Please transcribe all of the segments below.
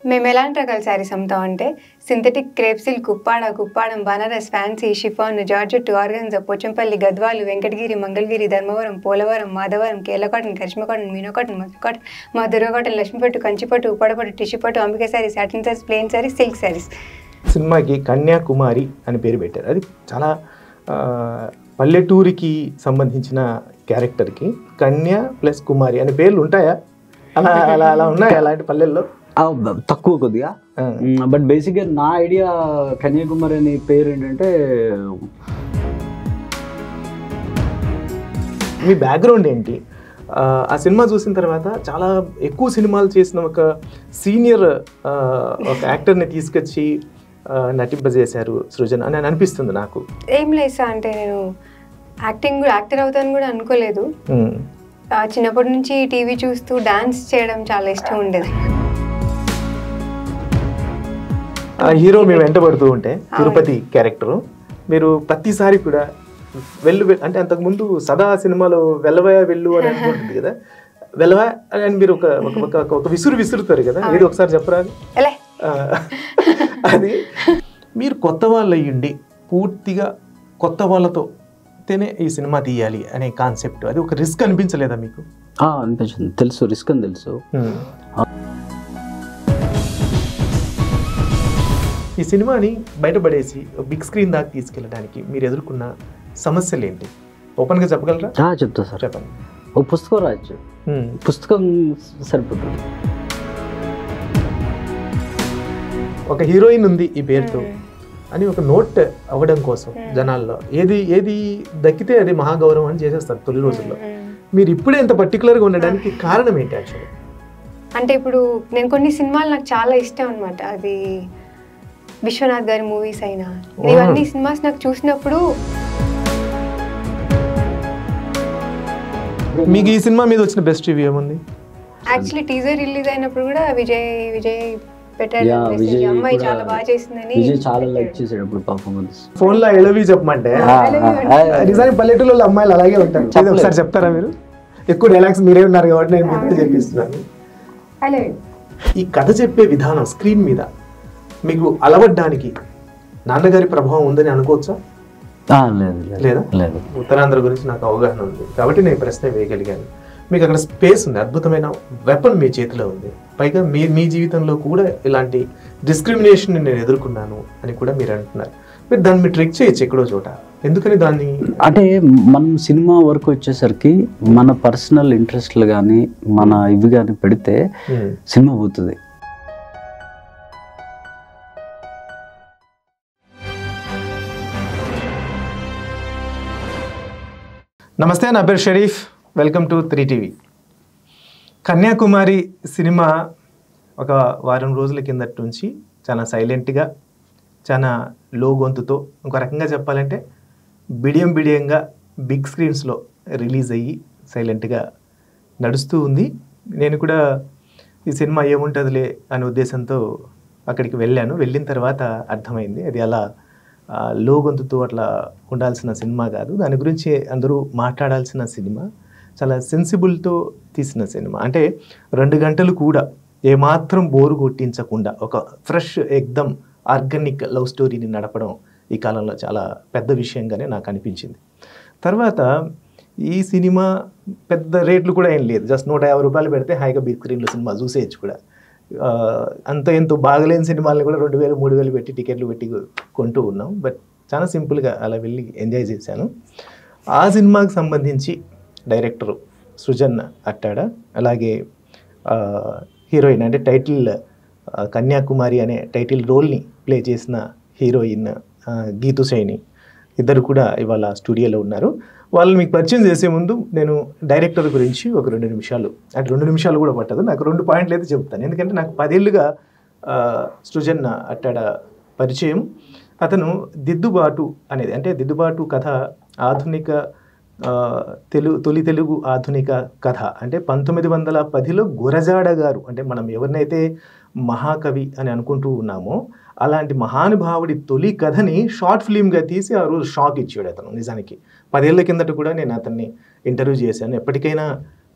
మేము ఎలాంటి రకాల శారీస్ అమ్ముతామంటే synthetic crepe silk, Kuppadam, Banaras, fancy, chiffon, georgette, organza, Pochampally, Gadwal, Venkatagiri, Mangalagiri, Dharmavaram, Polavaram, Madhavaram, Kerala cotton, Karishma cotton, Meena cotton, Madhu cotton, మా దుర్గా కాటన్, లక్ష్మీపట్టు, కంచిపట్టు, ఉప్పడపట్టు, టిష్యూ పట్టు, Ambika saris, satin saris, plain saris, silk saris. సినిమాకి కన్యాకుమారి అని పేరు పెట్టారు. అది చాలా పల్లెటూరికి సంబంధించిన క్యారెక్టర్కి కన్యా ప్లస్ కుమారి అనే పేర్లు ఉంటాయా? అలా అలా అలా ఉన్నాయా అలాంటి పల్లెల్లో? తక్కువ కొద్దిగా. బట్ బేసిక్గా నా ఐడియా కన్యాకుమారి అనే పేరు ఏంటంటే, మీ బ్యాక్గ్రౌండ్ ఏంటి? ఆ సినిమా చూసిన తర్వాత చాలా ఎక్కువ సినిమాలు చేసిన ఒక సీనియర్ ఒక యాక్టర్ని తీసుకొచ్చి నటింపజేశారు సృజన్ అని అనిపిస్తుంది నాకు. ఏం లేదు అంటే నేను యాక్టర్ అవుతాను కూడా అనుకోలేదు. చిన్నప్పటి నుంచి టీవీ చూస్తూ డాన్స్ చేయడం చాలా ఇష్టం ఉండేది. హీరో మేము వెంటబడుతూ ఉంటే తిరుపతి క్యారెక్టరు మీరు ప్రతిసారి కూడా వెళ్ళు అంటే అంతకుముందు సదా సినిమాలో వెళ్ళవా వెళ్ళు అని అనుకుంటుంది కదా, వెళ్ళవా అని మీరు ఒక విసురుతారు కదా, ఇది ఒకసారి చెప్పరా? అది మీరు కొత్త వాళ్ళు అయ్యండి పూర్తిగా కొత్త వాళ్ళతో తేనే ఈ సినిమా తీయాలి అనే కాన్సెప్ట్, అది ఒక రిస్క్ అనిపించలేదా మీకు? అనిపించింది, తెలుసు రిస్క్ అని తెలుసు. ఈ సినిమాని బయటపడేసి బిగ్ స్క్రీన్ దాకా తీసుకెళ్ళడానికి మీరు ఎదుర్కొన్న సమస్యలు ఏంటి? ఓపెన్గా చెప్పగలరా? చెప్తా సార్. చెప్పండి. ఒక పుస్తకం రాయొచ్చు, పుస్తకం సరిపోతుంది. ఒక హీరోయిన్ ఉంది ఈ పేరుతో అని ఒక నోట్ అవ్వడం కోసం జనాల్లో ఏది దక్కితే అది మహాగౌరవం అని చేసేస్తారు తొలి రోజుల్లో. మీరు ఇప్పుడే ఇంత పర్టికులర్గా ఉండడానికి కారణం ఏంటి యాక్చువల్లీ? అంటే ఇప్పుడు నేను కొన్ని సినిమాలు నాకు చాలా ఇష్టం అనమాట. అది విశ్వనాథ్ గారి మూవీస్ అయినా ఇవన్నీ సినిమాస్ నాకు చూసినప్పుడు. మీకు ఈ సినిమా మీద వచ్చిన బెస్ట్ రివ్యూ ఏముంది? యాక్చువల్లీ టీజర్ రిలీజ్ అయినప్పుడు కూడా విజయ్ పెట్టాడు, అమ్మాయి చాలా బాగా చేసిందని. చాలా లైక్ చేసాడు అప్పుడు పర్ఫార్మెన్స్. ఫోన్ లో ఎలవి చెప్పమంటే నిజానికి పల్లెటూళ్ళలో అమ్మాయిలు అలాగే ఉంటారు. ఒకసారి చెప్తారా మీరు? ఎక్కువ డైలాగ్స్ మీరే ఉన్నారు కాబట్టి నేను మీతో చెప్పిస్తున్నాను. ఈ కథ చెప్పే విధానం స్క్రీన్ మీద మీకు అలవడ్డానికి నాన్నగారి ప్రభావం ఉందని అనుకోవచ్చా? లేదా? ఉత్తరాంధ్ర గురించి నాకు అవగాహన ఉంది కాబట్టి నేను ప్రశ్న వేయగలిగాను. మీకు అక్కడ స్పేస్ ఉంది, అద్భుతమైన వెపన్ మీ చేతిలో ఉంది. పైగా మీ జీవితంలో కూడా ఇలాంటి డిస్క్రిమినేషన్ నేను ఎదుర్కొన్నాను అని కూడా మీరు అంటున్నారు. మీరు దాన్ని మీరు ట్రెక్ చేయొచ్చు ఎక్కడో చోట, ఎందుకని దాన్ని? అంటే మనం సినిమా వరకు వచ్చేసరికి మన పర్సనల్ ఇంట్రెస్ట్లు కానీ మన ఇవి కానీ పెడితే సినిమా పోతుంది. నమస్తే, నా పేరు Sharif. Welcome to 3TV. Kanyakumari cinema ఒక వారం రోజుల కిందటి నుంచి చాలా సైలెంట్గా, చాలా లో గొంతుతో, ఇంకో రకంగా చెప్పాలంటే బిడియంగా బిగ్ స్క్రీన్స్లో రిలీజ్ అయ్యి సైలెంట్గా నడుస్తూ ఉంది. నేను కూడా ఈ సినిమా ఏముంటుందిలే అనే ఉద్దేశంతో అక్కడికి వెళ్ళిన తర్వాత అర్థమైంది అది అలా లో గొంతుతో అట్లా ఉండాల్సిన సినిమా కాదు. దాని గురించి అందరూ మాట్లాడాల్సిన సినిమా, చాలా సెన్సిబుల్తో తీసిన సినిమా. అంటే 2 గంటలు కూడా ఏమాత్రం బోరు కొట్టించకుండా ఒక ఫ్రెష్ ఎక్దమ్ ఆర్గానిక్ లవ్ స్టోరీని నడపడం ఈ కాలంలో చాలా పెద్ద విషయంగానే నాకు అనిపించింది. తర్వాత ఈ సినిమా పెద్ద రేట్లు కూడా ఏం లేదు, జస్ట్ 150 రూపాయలు పెడితే హాయిగా బిగ్ స్క్రీన్లో సినిమా చూసేయచ్చు కూడా. ఎంతో బాగలేని సినిమాలను కూడా 2000 3000 పెట్టి టికెట్లు పెట్టి కొంటూ ఉన్నాం. బట్ చాలా సింపుల్గా అలా వెళ్ళి ఎంజాయ్ చేశాను. ఆ సినిమాకి సంబంధించి డైరెక్టర్ సృజన్ అట్టాడ, అలాగే హీరోయిన్ అంటే టైటిల్ కన్యాకుమారి అనే టైటిల్ రోల్ని ప్లే చేసిన హీరోయిన్ గీతు సైని, ఇద్దరు కూడా ఇవాళ స్టూడియోలో ఉన్నారు. వాళ్ళని మీకు పరిచయం చేసే ముందు నేను డైరెక్టర్ గురించి ఒక 2 నిమిషాలు, అంటే 2 నిమిషాలు కూడా పట్టదు, నాకు 2 పాయింట్లు అయితే చెప్తాను. ఎందుకంటే నాకు 10 ఏళ్ళుగా సృజన్ అట్టాడ పరిచయం. అతను దిద్దుబాటు అనేది, అంటే దిద్దుబాటు కథ ఆధునిక తొలి తెలుగు ఆధునిక కథ, అంటే 1910లో గురజాడ గారు, అంటే మనం ఎవరినైతే మహాకవి అని అనుకుంటూ ఉన్నామో అలాంటి మహానుభావుడి తొలి కథని షార్ట్ ఫిలింగా తీసి ఆ రోజు షాక్ ఇచ్చాడు అతను. నిజానికి 10 ఏళ్ల కిందట కూడా నేను అతన్ని ఇంటర్వ్యూ చేశాను. ఎప్పటికైనా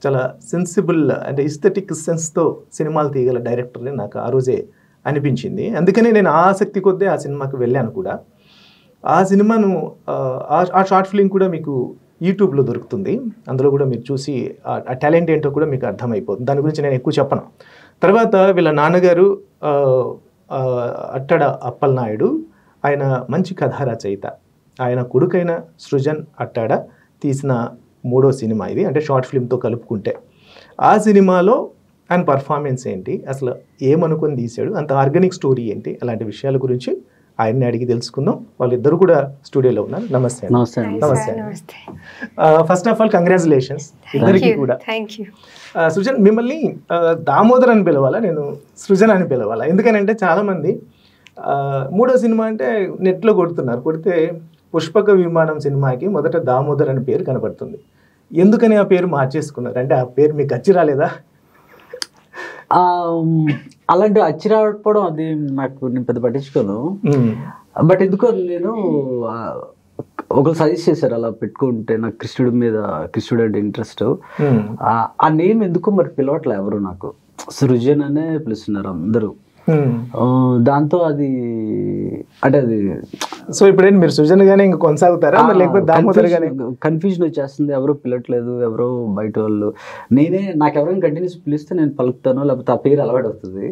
చాలా సెన్సిబుల్ అంటే ఇస్థెటిక్ సెన్స్తో సినిమాలు తీయగల డైరెక్టర్ని నాకు ఆ రోజే అనిపించింది. అందుకనే నేను ఆసక్తి కొద్దీ ఆ సినిమాకి వెళ్ళాను కూడా. ఆ సినిమాను ఆ షార్ట్ ఫిలిం కూడా మీకు యూట్యూబ్లో దొరుకుతుంది. అందులో కూడా మీరు చూసి ఆ టాలెంట్ ఏంటో కూడా మీకు అర్థమైపోతుంది. దాని గురించి నేను ఎక్కువ చెప్పను. తర్వాత వీళ్ళ నాన్నగారు అట్టడ అప్పలనాయుడు, ఆయన మంచి కథా రచయిత. ఆయన కొడుకైన సృజన్ అట్టాడ తీసిన 3వ సినిమా ఇది, అంటే షార్ట్ ఫిల్మ్తో కలుపుకుంటే. ఆ సినిమాలో ఆయన పర్ఫార్మెన్స్ ఏంటి, అసలు ఏమనుకొని తీశాడు, అంత ఆర్గానిక్ స్టోరీ ఏంటి, అలాంటి విషయాల గురించి ఆయన్ని అడిగి తెలుసుకుందాం. వాళ్ళిద్దరు కూడా స్టూడియోలో ఉన్నారు. నమస్తే. నమస్తే. ఫస్ట్ ఆఫ్ ఆల్ కంగ్రాచులేషన్స్ ఇద్దరికి కూడా. సృజన్, మిమ్మల్ని దామోదర్ అని పిలవాలా, నేను సృజన్ అని పిలవాలా? ఎందుకనంటే చాలామంది 3వ సినిమా అంటే నెట్లో కొడితే పుష్పక విమానం సినిమాకి మొదట దామోదర్ అని పేరు కనబడుతుంది. ఎందుకని ఆ పేరు మార్చేసుకున్నారు? అంటే ఆ పేరు మీకు అచ్చి రాలేదా? అలాంటి అచ్చి రావడం అది నాకు నేను పెద్ద పట్టించుకోను. బట్ ఎందుకో నేను ఒకరు సజెస్ట్ చేశారు అలా పెట్టుకుంటే, నాకు కృష్ణుడు అంటే ఇంట్రెస్ట్. ఆ నేమ్ ఎందుకో మరి పిలవట్లే ఎవరు, నాకు సృజన్ అనే పిలుస్తున్నారు అందరూ. దాంతో అది అంటే అది సో ఇప్పుడు మీరు సృజన్ గానే ఇంకా కొనసాగుతారా, లేకపోతే దామోదర్ గానే? కన్ఫ్యూజన్ వచ్చేస్తుంది, ఎవరో పిలట్లేదు, ఎవరో బయట వాళ్ళు. నాకు ఎవరైనా కంటిన్యూస్ పిలిస్తే నేను పలుకుతాను, లేకపోతే ఆ పేరు అలవాటు అవుతుంది,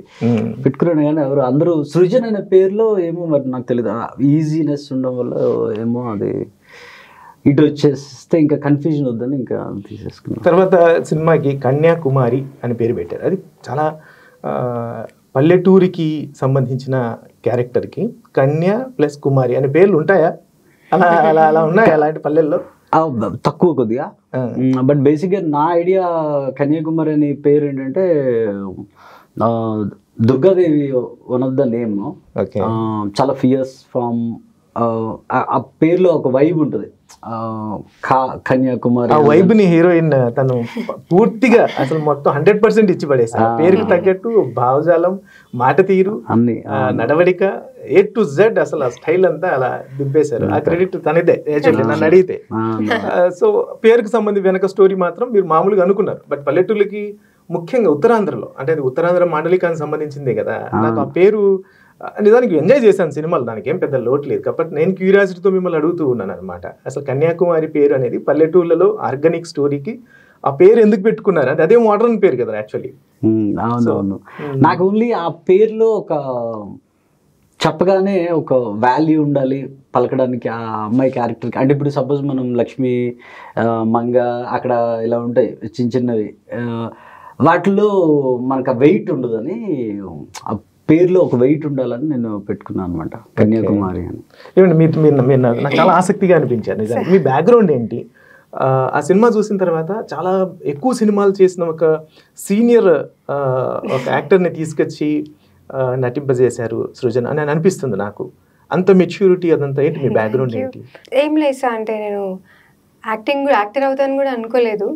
పెట్టుకున్నాను. కానీ ఎవరు అందరూ సృజన్ అనే పేరులో ఏమో మరి నాకు తెలియదు, ఈజీనెస్ ఉండడం వల్ల ఏమో అది ఇటు వచ్చేస్తే ఇంకా కన్ఫ్యూజన్ వద్దని ఇంకా తీసేసుకున్నాను. తర్వాత సినిమాకి కన్యాకుమారి అని పేరు పెట్టారు. అది చాలా పల్లెటూరికి సంబంధించిన క్యారెక్టర్కి కన్య ప్లస్ కుమారి అనే పేర్లు ఉంటాయా? అలా ఉన్నాయా అలాంటి పల్లెల్లో? తక్కువ కొద్దిగా. బట్ బేసిక్గా నా ఐడియా కన్యాకుమారి అనే పేరు ఏంటంటే Durgadevi one of the name. చాలా ఫియర్స్ ఫామ్. ఆ పేరులో ఒక వైబ్ ఉంటుంది, కన్యాకుమారి. ఆ వైబ్ ని హీరోయిన్ తను పూర్తిగా అసలు మొత్తం 100% ఇచ్చి పడేసారు. పేరుకి తగ్గట్టు భావజాలం, మాట తీరు, అన్ని నడవడిక A to Z అసలు ఆ స్టైల్ అంతా అలా దింపేశారు. ఆ క్రెడిట్ తనదే నన్ను అడిగితే. సో పేరుకి సంబంధించి వెనక స్టోరీ మాత్రం మీరు మామూలుగా అనుకున్నారు. బట్ పల్లెటూళ్ళకి ముఖ్యంగా ఉత్తరాంధ్రలో, అంటే అది ఉత్తరాంధ్ర మాండలికానికి సంబంధించిందే కదా, నాకు ఆ పేరు నిజానికి ఎంజాయ్ చేశాను సినిమాలు, దానికి ఏం పెద్ద లోటు లేదు. కాబట్టి నేను క్యూరియాసిటీతో మిమ్మల్ని అడుగుతూ ఉన్నాను అనమాట. అసలు కన్యాకుమారి పేరు అనేది పల్లెటూళ్ళలో ఆర్గానిక్ స్టోరీకి ఆ పేరు ఎందుకు పెట్టుకున్నారు? అది అదే మోడర్న్ పేరు కదా యాక్చువల్లీ. అవునవును. నాకు ఓన్లీ ఆ పేరులో ఒక చెప్పగానే ఒక వాల్యూ ఉండాలి పలకడానికి ఆ అమ్మాయి క్యారెక్టర్కి. అంటే ఇప్పుడు సపోజ్ మనం లక్ష్మి, మంగ అక్కడ ఇలా ఉంటాయి చిన్న చిన్నవి, వాటిలో మనకు ఆ వెయిట్ ఉండదని, ఆ పేరులో ఒక వెయిట్ ఉండాలని నేను పెట్టుకున్నాను అనమాట కన్యాకుమారి అని. మీరు నాకు చాలా ఆసక్తిగా అనిపించారు నిజానికి. మీ బ్యాక్గ్రౌండ్ ఏంటి? ఆ సినిమా చూసిన తర్వాత చాలా ఎక్కువ సినిమాలు చేసిన ఒక సీనియర్ ఒక యాక్టర్ని తీసుకొచ్చి నటింపజేశారు సృజన్ అని అనిపిస్తుంది నాకు. అంత మెచ్యూరిటీ అదంతా ఏంటి? మీ బ్యాక్గ్రౌండ్ ఏంటి? ఏం లేదు సార్, అంటే నేను యాక్టర్ అవుతాను కూడా అనుకోలేదు.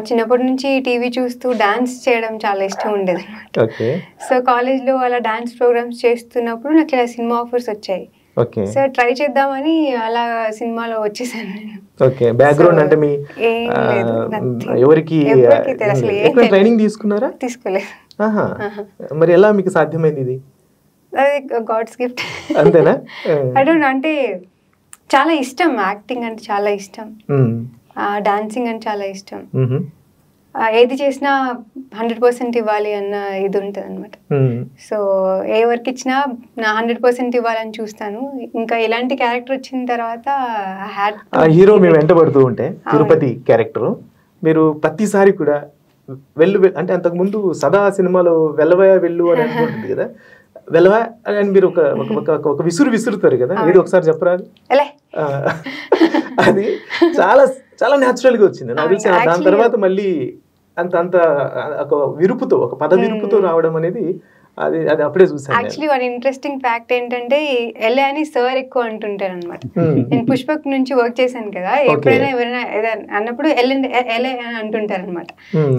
చిన్నప్పటి నుంచి టీవీ చూస్తూ డాన్స్ చేయడం చాలా ఇష్టం ఉండేది అనమాట. సో కాలేజ్లో అలా డాన్స్ ప్రోగ్రామ్స్ చేస్తున్నప్పుడు నాకు ఇలా సినిమా ఆఫర్స్ వచ్చాయి. సో ట్రై చేద్దామని అలా సినిమాలో వచ్చేసాను నేను. బ్యాక్గ్రౌండ్ అంటే మీ ఎవరికి ట్రైనింగ్ తీసుకున్నారా? తీసుకోలేదు. మరి ఎలా మీకు సాధ్యమైంది ఇది? అది గాడ్స్ గిఫ్ట్. అంతేనా? అంటే చాలా ఇష్టం, యాక్టింగ్ అంటే చాలా ఇష్టం, డాన్సింగ్ అంటే చాలా ఇష్టం. ఏది చేసినా 100% ఇవ్వాలి అన్న ఇది ఉంటుంది అనమాట. సో ఏ వర్క్ ఇచ్చినా నా 100% ఇవ్వాలని చూస్తాను. ఇంకా ఇలాంటి క్యారెక్టర్ వచ్చిన తర్వాత హీరో మేము వెంటబడుతూ ఉంటే తిరుపతి క్యారెక్టర్ మీరు ప్రతిసారి కూడా అంటే అంతకుముందు సదా సినిమాలో వెళ్ళవయా వెళ్ళు అని అనుకుంటుంది కదా, వెళ్ళవా అని మీరు ఒక విసురుతారు కదా, ఇది ఒకసారి చెప్పరాదు? అది చాలా చాలా న్యాచురల్ గా వచ్చింది నాకు తెలిసి. దాని తర్వాత మళ్ళీ అంత ఒక విరుపుతో, ఒక పద విరుపుతో రావడం అనేది అది అప్పుడే చూసాను. యాక్చువల్లీ వన్ ఇంట్రెస్టింగ్ ఫ్యాక్ట్ ఏంటంటే ఎల్ఏ అని సార్ ఎక్కువ అంటుంటారు అనమాట. నేను పుష్పక్ నుంచి వర్క్ చేశాను కదా, ఎప్పుడైనా ఎవరైనా అన్నప్పుడు ఎల్ఏ అని అంటుంటారు అనమాట.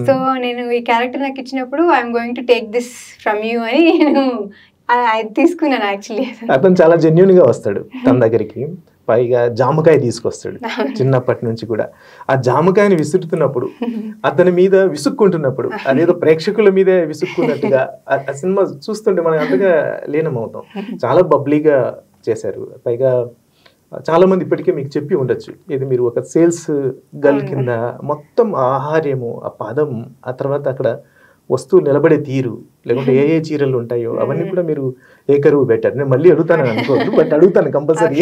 సో నేను ఈ క్యారెక్టర్ నాకు ఇచ్చినప్పుడు I'm going to take this from you అని నేను తీసుకున్నాను. యాక్చువల్లీ అతను చాలా జెన్యూన్ గా వస్తాడు తన దగ్గరికి. పైగా జామకాయ తీసుకొస్తాడు చిన్నప్పటి నుంచి కూడా. ఆ జామకాయని విసురుతున్నప్పుడు, అతని మీద విసుక్కుంటున్నప్పుడు, అదేదో ప్రేక్షకుల మీదే విసుక్కున్నట్టుగా ఆ సినిమా చూస్తుంటే మనం అంతగా లీనమవుతాం. చాలా బబ్లీగా చేశారు. పైగా చాలా మంది ఇప్పటికే మీకు చెప్పి ఉండొచ్చు, ఇది మీరు ఒక సేల్స్ గర్ల్ కింద మొత్తం ఆహార్యము, ఆ పదం, ఆ తర్వాత అక్కడ వస్తువు నిలబడే తీరు, లేకుంటే ఏ చీరలు ఉంటాయో అవన్నీ కూడా మీరు ఏకరువు పెట్టారు. నేను మళ్ళీ అడుగుతాను అనుకోవద్దు, బట్ అడుగుతాను కంపల్సరీ.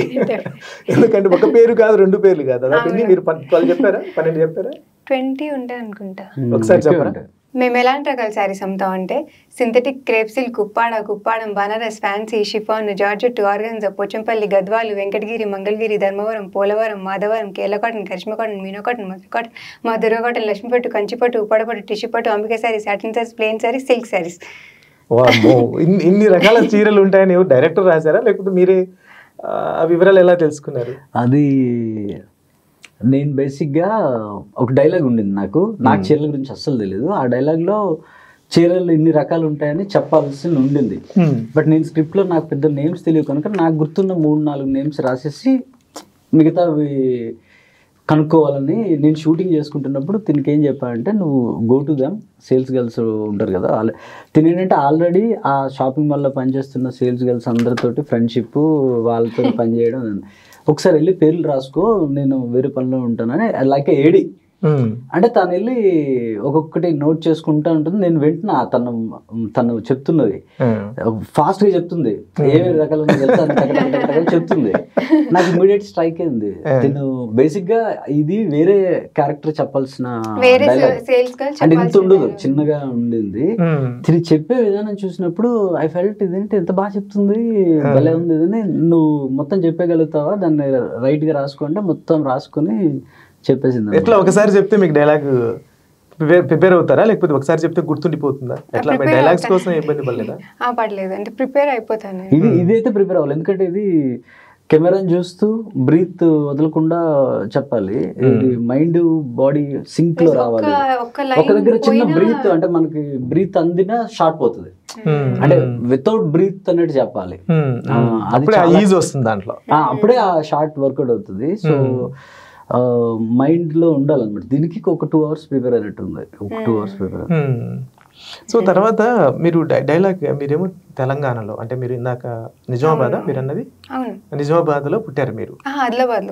ఎందుకంటే ఒక పేరు కాదు, 2 పేర్లు కాదు, అదే మీరు 12 చెప్పారా, 12 చెప్పారా? 20 ఉంటాయి అనుకుంటా. ఒకసారి చెప్పరా? మేము ఎలాంటి రకాల శారీస్ అమ్ముతాం అంటే synthetic crepe silk, Kuppadam, Banaras, fancy, chiffon, georgette, organza, Pochampally, Gadwal, Venkatagiri, Mangalagiri, Dharmavaram, Polavaram, Madhavaram, Kerala cotton, Karishma cotton, Meena cotton, Madhura cotton, మా దుర్గ కాటన్, లక్ష్మీపట్టు, కంచిపట్టు, ఉప్పడపట్టు, టిష్యూ పట్టు, Ambika saris, satin saris, plain saris, silk saris. ఇన్ని రకాల చీరలు ఉంటాయని డైరెక్టర్ రాశారా, లేకపోతే మీరే ఆ వివరాలు ఎలా తెలుసుకున్నారు? అది నేను బేసిక్గా ఒక డైలాగ్ ఉండింది నాకు చీరల గురించి అస్సలు తెలియదు. ఆ డైలాగ్లో చీరలు ఇన్ని రకాలు ఉంటాయని చెప్పాల్సి ఉండింది. బట్ నేను స్క్రిప్ట్లో నాకు పెద్ద నేమ్స్ తెలియదు కనుక నాకు గుర్తున్న 3-4 నేమ్స్ రాసేసి మిగతావి కనుక్కోవాలని నేను షూటింగ్ చేసుకుంటున్నప్పుడు తినకి ఏం చెప్పానంటే, నువ్వు go to them, sales girls ఉంటారు కదా, తినేంటంటే ఆల్రెడీ ఆ షాపింగ్ మాల్లో పనిచేస్తున్న సేల్స్ గర్ల్స్ అందరితోటి ఫ్రెండ్షిప్, వాళ్ళతో పనిచేయడం. ఒకసారి వెళ్ళి పేర్లు రాసుకో, నేను వేరే పనిలో ఉంటానని లైక్ ఏడి అంటే తను వెళ్ళి ఒక్కొక్కటి నోట్ చేసుకుంటా ఉంటుంది. నేను వింటున్నా తను చెప్తున్నది ఫాస్ట్ గా చెప్తుంది, ఏ రకాల చెప్తుంది. నాకు ఇమీడియట్ స్ట్రైక్ అయింది. నేను బేసిక్ గా ఇది వేరే క్యారెక్టర్ చెప్పాల్సిన డైలాగ్ అంటే ఇంత ఉండదు, చిన్నగా ఉండింది. తిరిగి చెప్పే విధానం చూసినప్పుడు ఐ ఫెల్ట్ ఇదేంటి ఎంత బాగా చెప్తుంది, భలే ఉంది, ఇదని నువ్వు మొత్తం చెప్పగలుగుతావా, దాన్ని రైట్ గా రాసుకోండి, మొత్తం రాసుకుని చెప్పేసింది. ఎట్లా ఒకసారి చెప్తే మీకు డైలాగ్ ప్రిపేర్ అవుతారా, లేకపోతే ఒకసారి చెప్తే గుర్తుండిపోతుందా? ఎట్లా మీ డైలాగ్స్ కోసం ఇబ్బంది పడలేదా? పడలేదు, అంటే ప్రిపేర్ అయిపోతాను. ఇదైతే ప్రిపేర్ అవ్వాలి, ఎందుకంటే ఇది కెమెరాని చూస్తూ బ్రీత్ వదలకుండా చెప్పాలి. ఇది మైండ్ బాడీ సింక్ లో రావాలి. ఒక దగ్గర చిన్న బ్రీత్ అంటే మనకి బ్రీత్ అందిన షార్ట్ పోతుంది, అంటే వితౌట్ బ్రీత్ అనేది చెప్పాలి. ఈజీ వస్తుంది దాంట్లో, అప్పుడే ఆ షార్ట్ వర్కౌట్ అవుతుంది. సో మైండ్ లో ఉండాలన్నమాట. దీనికి ఒక 2 hours ప్రిపేర్ అయినట్టు ఉంది, ఒక 2 hours ప్రిపేర్. సో తర్వాత మీరు డైలాగ్, మీరేమో తెలంగాణలో, అంటే మీరు ఇందాక నిజామాబాద్ మీరు అన్నది, నిజామాబాద్ లో పుట్టారు మీరు? ఆదిలాబాద్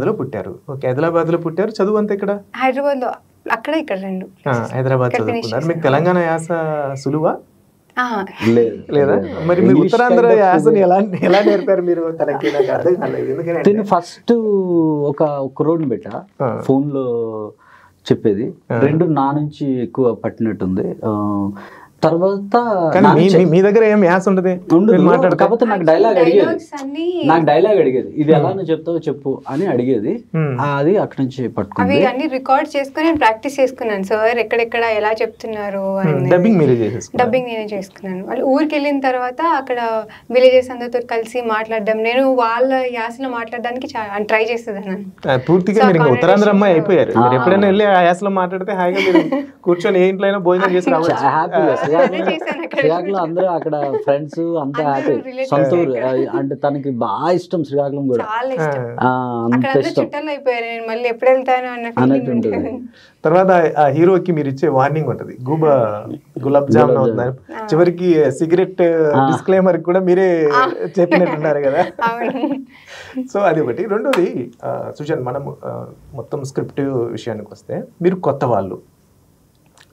లో పుట్టారు. ఓకే, ఆదిలాబాద్ లో పుట్టారు. చదువు అంతా ఇక్కడ హైదరాబాద్ లో, అక్కడ ఇక్కడ 2 హైదరాబాద్ చదువుకున్నారు. మీకు తెలంగాణ యాస సులువా లేదా? మరి మీరు ఉత్తరాంధ్ర యాసని ఎలా నేర్పారు మీరు తనకి? నాకు అర్థం కాలేదు. ఎందుకంటే ఫస్ట్ ఒక రోడ్ పెట్టా, ఫోన్ లో చెప్పేది 2 నా నుంచి ఎక్కువ పట్టినట్టుంది. తర్వాత మీ దగ్గర ఏం యాస ఉండదు, కాకపోతే నాకు డైలాగ్ అడిగేది ఇది ఎలా నువ్వు చెప్తావో చెప్పు అని అడిగేది. అది అక్కడి నుంచి పట్టుకుని అన్ని రికార్డ్ చేసుకుని ప్రాక్టీస్ చేసుకున్నాను. సార్ ఎక్కడెక్కడ ఎలా చెప్తున్నారు, డబ్బింగ్ నేనే చేసుకున్నాను. వాళ్ళు ఊరికి వెళ్ళిన తర్వాత అక్కడ విలేజెస్ అందరితో కలిసి మాట్లాడడం, నేను వాళ్ళ యాసలో మాట్లాడడానికి ట్రై చేసేదాన్ని. పూర్తిగా మీరు ఉత్తరాంధ్ర అమ్మాయి అయిపోయారు. ఎప్పుడైనా వెళ్ళి ఆ యాసలో మాట్లాడితే హాయిగా మీరు కూర్చొని ఏ ఇంట్లో అయినా భోజనం చేసి రావచ్చు. శ్రీకాకుళం అందరూ అక్కడ ఫ్రెండ్స్ అంతా హ్యాపీ. సొంతూరు అంటే తనకి బాగా ఇష్టం శ్రీకాకుళం కూడా, అంత ఇష్టం అన్నట్టు ఉంటుంది. తర్వాత ఆ హీరోకి మీరు ఇచ్చే వార్నింగ్ ఉంటది, గులాబ్ జామున్ అవుతున్నారు, చివరికి సిగరెట్ డిస్క్లైమర్ కూడా మీరే చెప్పినట్టున్నారు కదా. సో అది ఒకటి. రెండోది సుశాంత్, మనం మొత్తం స్క్రిప్ట్ విషయానికి వస్తే మీరు కొత్త వాళ్ళు,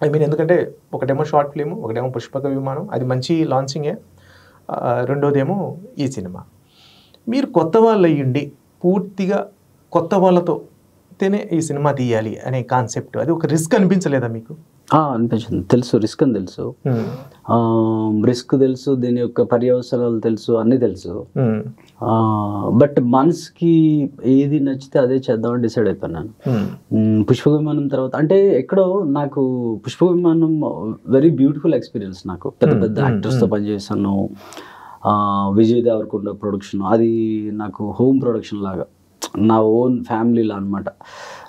ఐ మీన్ ఎందుకంటే ఒకటేమో షార్ట్ ఫిల్మ్, ఒకటేమో పుష్పక విమానం, అది మంచి లాంచింగే. రెండోదేమో ఈ సినిమా. మీరు కొత్త వాళ్ళు అయ్యండి, పూర్తిగా కొత్త వాళ్ళతోనే ఈ సినిమా తీయాలి అనే కాన్సెప్ట్, అది ఒక రిస్క్ అనిపించలేదా మీకు? అనిపించింది. తెలుసు రిస్క్ అని తెలుసు, రిస్క్ తెలుసు, దీని యొక్క పర్యవసరాలు తెలుసు, అన్నీ తెలుసు. బట్ మనసుకి ఏది నచ్చితే అదే చేద్దామని డిసైడ్ అయిపోయాను. పుష్ప విమానం తర్వాత అంటే ఎక్కడో నాకు పుష్ప విమానం వెరీ బ్యూటిఫుల్ ఎక్స్పీరియన్స్. నాకు పెద్ద పెద్ద యాక్టర్స్తో పనిచేసాను, విజయ్ దేవరకొండ ప్రొడక్షన్, అది నాకు హోమ్ ప్రొడక్షన్ లాగా, నా ఓన్ ఫ్యామిలీలా అనమాట.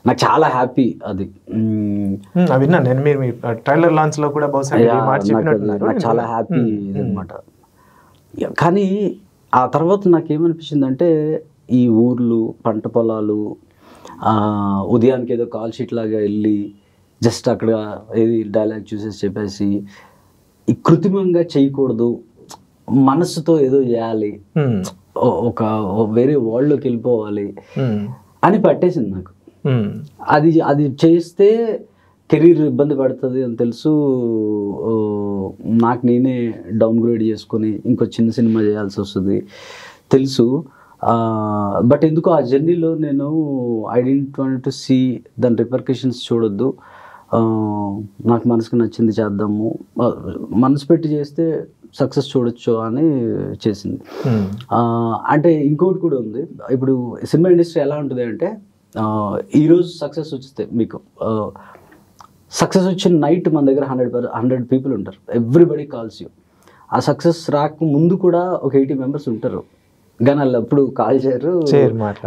నాకు చాలా హ్యాపీ అది. విన్నా నేను, మీరు ట్రైలర్ లాంచ్ లో కూడా నాకు చాలా హ్యాపీ అనమాట. కానీ ఆ తర్వాత నాకేమనిపించింది అంటే ఈ ఊర్లు, పంట పొలాలు, ఉదయానికి ఏదో కాల్ షీట్ లాగా వెళ్ళి జస్ట్ అక్కడ ఏది డైలాగ్ చూసేసి చెప్పేసి ఈ కృత్రిమంగా చేయకూడదు, మనసుతో ఏదో చేయాలి, ఒక వేరే వరల్డ్లోకి వెళ్ళిపోవాలి అని పట్టేసింది నాకు. అది చేస్తే కెరీర్ ఇబ్బంది పడుతుంది అని తెలుసు. నాకు నేనే డౌన్గ్రేడ్ చేసుకొని ఇంకో చిన్న సినిమా చేయాల్సి వస్తుంది తెలుసు. బట్ ఎందుకో ఆ జర్నీలో నేను I don't want to see దాని రిపర్కషన్స్ చూడొద్దు, నాకు మనసుకు నచ్చింది చేద్దాము, మనసు పెట్టి చేస్తే సక్సెస్ చూడొచ్చు అని చేసింది. అంటే ఇంకోటి కూడా ఉంది. ఇప్పుడు సినిమా ఇండస్ట్రీ ఎలా ఉంటుంది అంటే ఈరోజు సక్సెస్ వస్తే మీకు సక్సెస్ వచ్చిన నైట్ మన దగ్గర 100 పీపుల్ ఉంటారు, ఎవ్రీబడి కాల్స్ యూ. ఆ సక్సెస్ రాక ముందు కూడా ఒక 80 మెంబర్స్ ఉంటారు, కానీ వాళ్ళు ఎప్పుడు కాల్ చేయరు.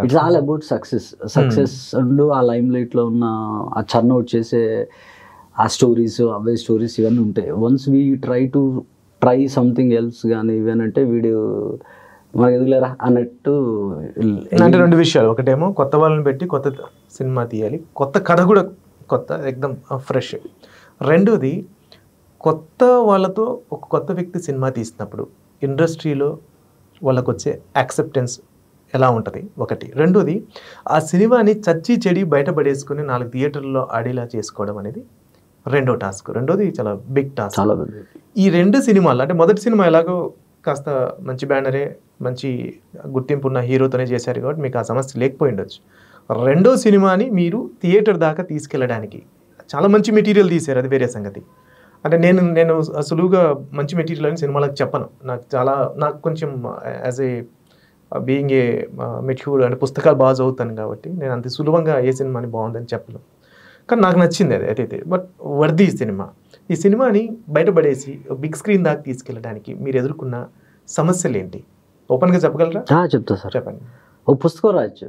It's all about success and ఆ లైమ్ లైట్లో ఉన్న ఆ చర్న్ అవుట్ చేసే ఆ స్టోరీస్, అవే స్టోరీస్ ఇవన్నీ ఉంటాయి. Once we try something else కానీ ఇవేనంటే వీడియో మనకు ఎదుగులేరా అన్నట్టు. అంటే 2 విషయాలు, ఒకటేమో కొత్త వాళ్ళని పెట్టి కొత్త సినిమా తీయాలి, కొత్త కథ కూడా కొత్త ఎక్దమ్ ఫ్రెష్. రెండోది కొత్త వాళ్ళతో ఒక కొత్త వ్యక్తి సినిమా తీసినప్పుడు ఇండస్ట్రీలో వాళ్ళకు వచ్చే యాక్సెప్టెన్స్ ఎలా ఉంటుంది ఒకటి. రెండోది ఆ సినిమాని చచ్చి చెడి బయటపడేసుకుని 4 థియేటర్లో ఆడేలా చేసుకోవడం అనేది రెండో టాస్క్. రెండోది చాలా బిగ్ టాస్క్. చాలా ఈ 2 సినిమాలు అంటే మొదటి సినిమా ఎలాగో కాస్త మంచి బ్యానరే, మంచి గుర్తింపు ఉన్న హీరోతోనే చేశారు కాబట్టి మీకు ఆ సమస్య లేకపోయి ఉండొచ్చు. రెండో సినిమాని మీరు థియేటర్ దాకా తీసుకెళ్ళడానికి చాలా మంచి మెటీరియల్ తీశారు, అది వేరే సంగతి. అంటే నేను సులువుగా మంచి మెటీరియల్ అని సినిమాలకు చెప్పను. నాకు కొంచెం as a being a matured అంటే పుస్తకాలు బాగా చదువుతాను కాబట్టి నేను అంత సులభంగా ఏ సినిమాని బాగుందని చెప్పను. కానీ నాకు నచ్చింది అది అయితే. బట్ వర్ది ఈ సినిమాని బయటపడేసి బిగ్ స్క్రీన్ దాకా తీసుకెళ్ళడానికి మీరు ఎదుర్కొన్న సమస్యలు ఏంటి? ఓపెన్గా చెప్పగలరా? చెప్తా సార్. చెప్పండి. ఒక పుస్తకం రాయొచ్చు,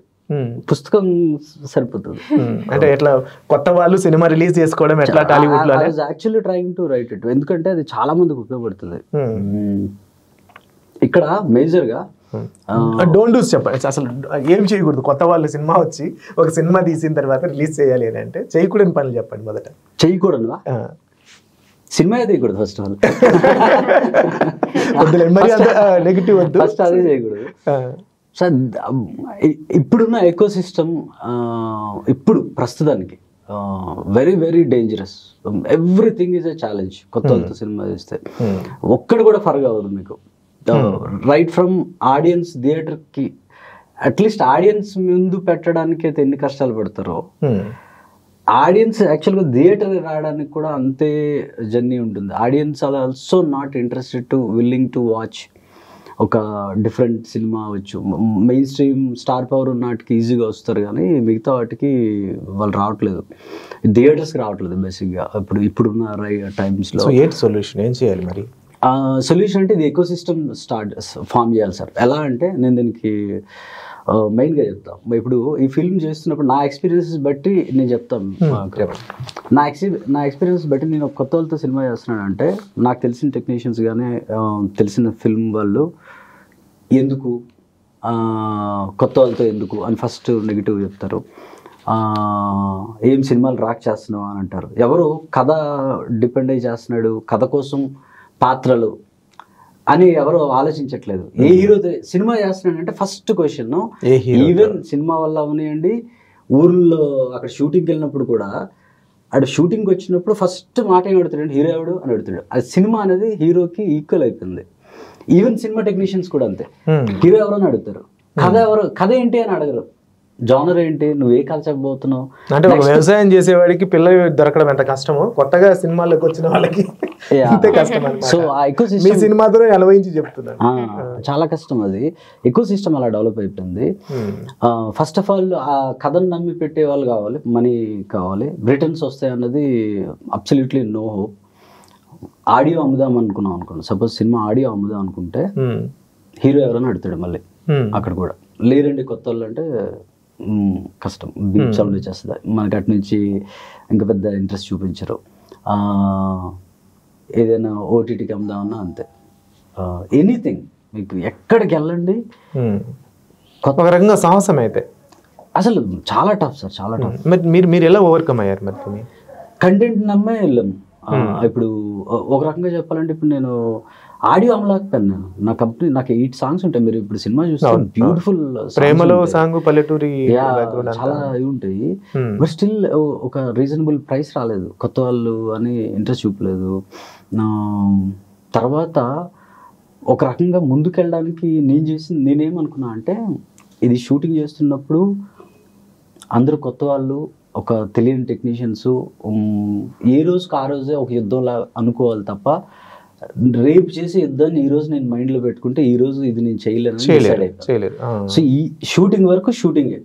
పుస్తకం సరిపోతుంది. అంటే ఎట్లా కొత్త వాళ్ళు సినిమా రిలీజ్ చేసుకోవడం ఎట్లా టాలీవుడ్ లో? Actually trying to right it, ఎందుకంటే అది చాలా మందికి ఉపయోగపడుతుంది. ఇక్కడ మేజర్ గా డోంట్ డూస్ చెప్పండి. అసలు ఏం చేయకూడదు? కొత్త వాళ్ళు సినిమా వచ్చి ఒక సినిమా తీసిన తర్వాత రిలీజ్ చేయాలి అని అంటే చేయకూడని పనులు చెప్పండి. మొదట చేయకూడదు సినిమా తీయకూడదు. ఫస్ట్ ఆల్ నెగిటివ్ వద్దు, ఫస్ట్ అదే చేయకూడదు సార్. ఇప్పుడున్న ఎకో సిస్టమ్ ఇప్పుడు ప్రస్తుతానికి very very dangerous. Everything is a challenge. కొత్త వాళ్ళతో సినిమా చేస్తే ఒక్కడు కూడా ఫరక్ అవ్వదు మీకు. రైట్ ఫ్రమ్ ఆడియన్స్, థియేటర్కి అట్లీస్ట్ ఆడియన్స్ ముందు పెట్టడానికి అయితే ఎన్ని కష్టాలు పడతారో, ఆడియన్స్ యాక్చువల్గా థియేటర్ రావడానికి కూడా అంతే జర్నీ ఉంటుంది. Audience are also not interested to willing to watch ఒక డిఫరెంట్ సినిమా అవచ్చు. మెయిన్ స్ట్రీమ్ స్టార్ పవర్ ఉన్న వాటికి ఈజీగా వస్తారు, కానీ మిగతా వాటికి వాళ్ళు రావట్లేదు, థియేటర్స్కి రావట్లేదు బేసిక్గా ఇప్పుడున్న టైమ్స్లో. ఏంటి సొల్యూషన్? ఏం చేయాలి మరి? సొల్యూషన్ అంటే ఇది ఎకో సిస్టమ్ ఫామ్ చేయాలి సార్. ఎలా అంటే నేను దీనికి మెయిన్గా చెప్తాను. ఇప్పుడు ఈ ఫిల్మ్ చేస్తున్నప్పుడు నా ఎక్స్పీరియన్సెస్ బట్టి నేను చెప్తాను. నా ఎక్స్పీరియన్స్ బట్టి నేను కొత్త వాళ్ళతో సినిమా చేస్తున్నాను అంటే నాకు తెలిసిన టెక్నీషియన్స్ కానీ తెలిసిన ఫిల్మ్ వాళ్ళు ఎందుకు కొత్త వాళ్ళతో ఎందుకు అని ఫస్ట్ నెగిటివ్ చెప్తారు. ఏం సినిమాలు రాక్ చేస్తున్నావు అని అంటారు. ఎవరు కథ డిపెండ్ అయ్యి చేస్తున్నాడు, కథ కోసం పాత్రలు అని ఎవరు ఆలోచించట్లేదు. ఏ హీరో సినిమా చేస్తున్నాడంటే ఫస్ట్ క్వశ్చన్, ఈవెన్ సినిమా వల్ల అవనియండి, ఊర్లో అక్కడ షూటింగ్కి వెళ్ళినప్పుడు కూడా అక్కడ షూటింగ్కి వచ్చినప్పుడు ఫస్ట్ మాట ఏం అడుగుతాడు, హీరో ఎవడు అని అడుగుతాడు. అది సినిమా అనేది హీరోకి ఈక్వల్ అయిపోయింది. ఈవెన్ సినిమా టెక్నీషియన్స్ కూడా అంతే, హీరో ఎవరు అని అడుగుతారు, కథ ఏంటి అని అడగరు, జానర్ ఏంటి, నువ్వు ఏ కథ చెప్పబోతున్నావు. అంటే ఒక వ్యవసాయం చేసేవాడికి పిల్లలు దొరకడం ఎంత కష్టమో కొత్తగా సినిమాల్లోకి వచ్చిన వాళ్ళకి అంతే కష్టం. సో ఆ ఎకో సిస్టమ్ సినిమాతో అనుభవించి చెప్తున్నాను, చాలా కష్టం. అది ఎకో సిస్టమ్ అలా డెవలప్ అయిపోయింది. ఫస్ట్ ఆఫ్ ఆల్ ఆ కథను నమ్మి పెట్టే వాళ్ళు కావాలి, మనీ కావాలి, రిటర్న్స్ వస్తాయి అన్నది అబ్సల్యూట్లీ నో హోప్. ఆడియో అమ్ముదాం అనుకోండి, సపోజ్ సినిమా ఆడియో అమ్ముదాం అనుకుంటే హీరో ఎవరైనా అడుగుతాడు, మళ్ళీ అక్కడ కూడా లేరండి కొత్త వాళ్ళు అంటే కష్టం, బీప్ సౌండ్ వచ్చేస్తుంది మనకి. అటు నుంచి ఇంకా పెద్ద ఇంట్రెస్ట్ చూపించరు. ఏదైనా ఓటీటీకి అమ్ముదామన్నా అంతే. ఎనీథింగ్ మీకు ఎక్కడికి వెళ్ళండి, ఒక రకంగా సాహసం అయితే అసలు చాలా టఫ్ సార్, చాలా టఫ్. మరి మీరు ఎలా ఓవర్కమ్ అయ్యారు మరి? కంటెంట్ నమ్మే వెళ్ళాము. ఇప్పుడు ఒక రకంగా చెప్పాలంటే ఇప్పుడు నేను ఆడియో అమలాకపోయాను. నేను నా కంపెనీ నాకు 8 సాంగ్స్ ఉంటాయి. మీరు ఇప్పుడు సినిమా చూస్తే బ్యూటిఫుల్ ప్రేమలో సాంగ్ పల్లెటూరి చాలా ఇవి ఉంటాయి. బట్ స్టిల్ ఒక రీజనబుల్ ప్రైస్ రాలేదు, కొత్త వాళ్ళు అని ఇంట్రెస్ట్ చూపలేదు. తర్వాత ఒక రకంగా ముందుకెళ్ళడానికి నేనేమనుకున్నా అంటే ఇది షూటింగ్ చేస్తున్నప్పుడు అందరూ కొత్త వాళ్ళు, ఒక తెలియని టెక్నీషియన్స్, ఏ రోజుకి ఆ రోజే ఒక యుద్ధంలా అనుకోవాలి తప్ప రేపు చేసే యుద్ధాన్ని ఈ రోజు నేను మైండ్లో పెట్టుకుంటే ఈ రోజు ఇది నేను చేయలేను. సో ఈ షూటింగ్ వరకు షూటింగే,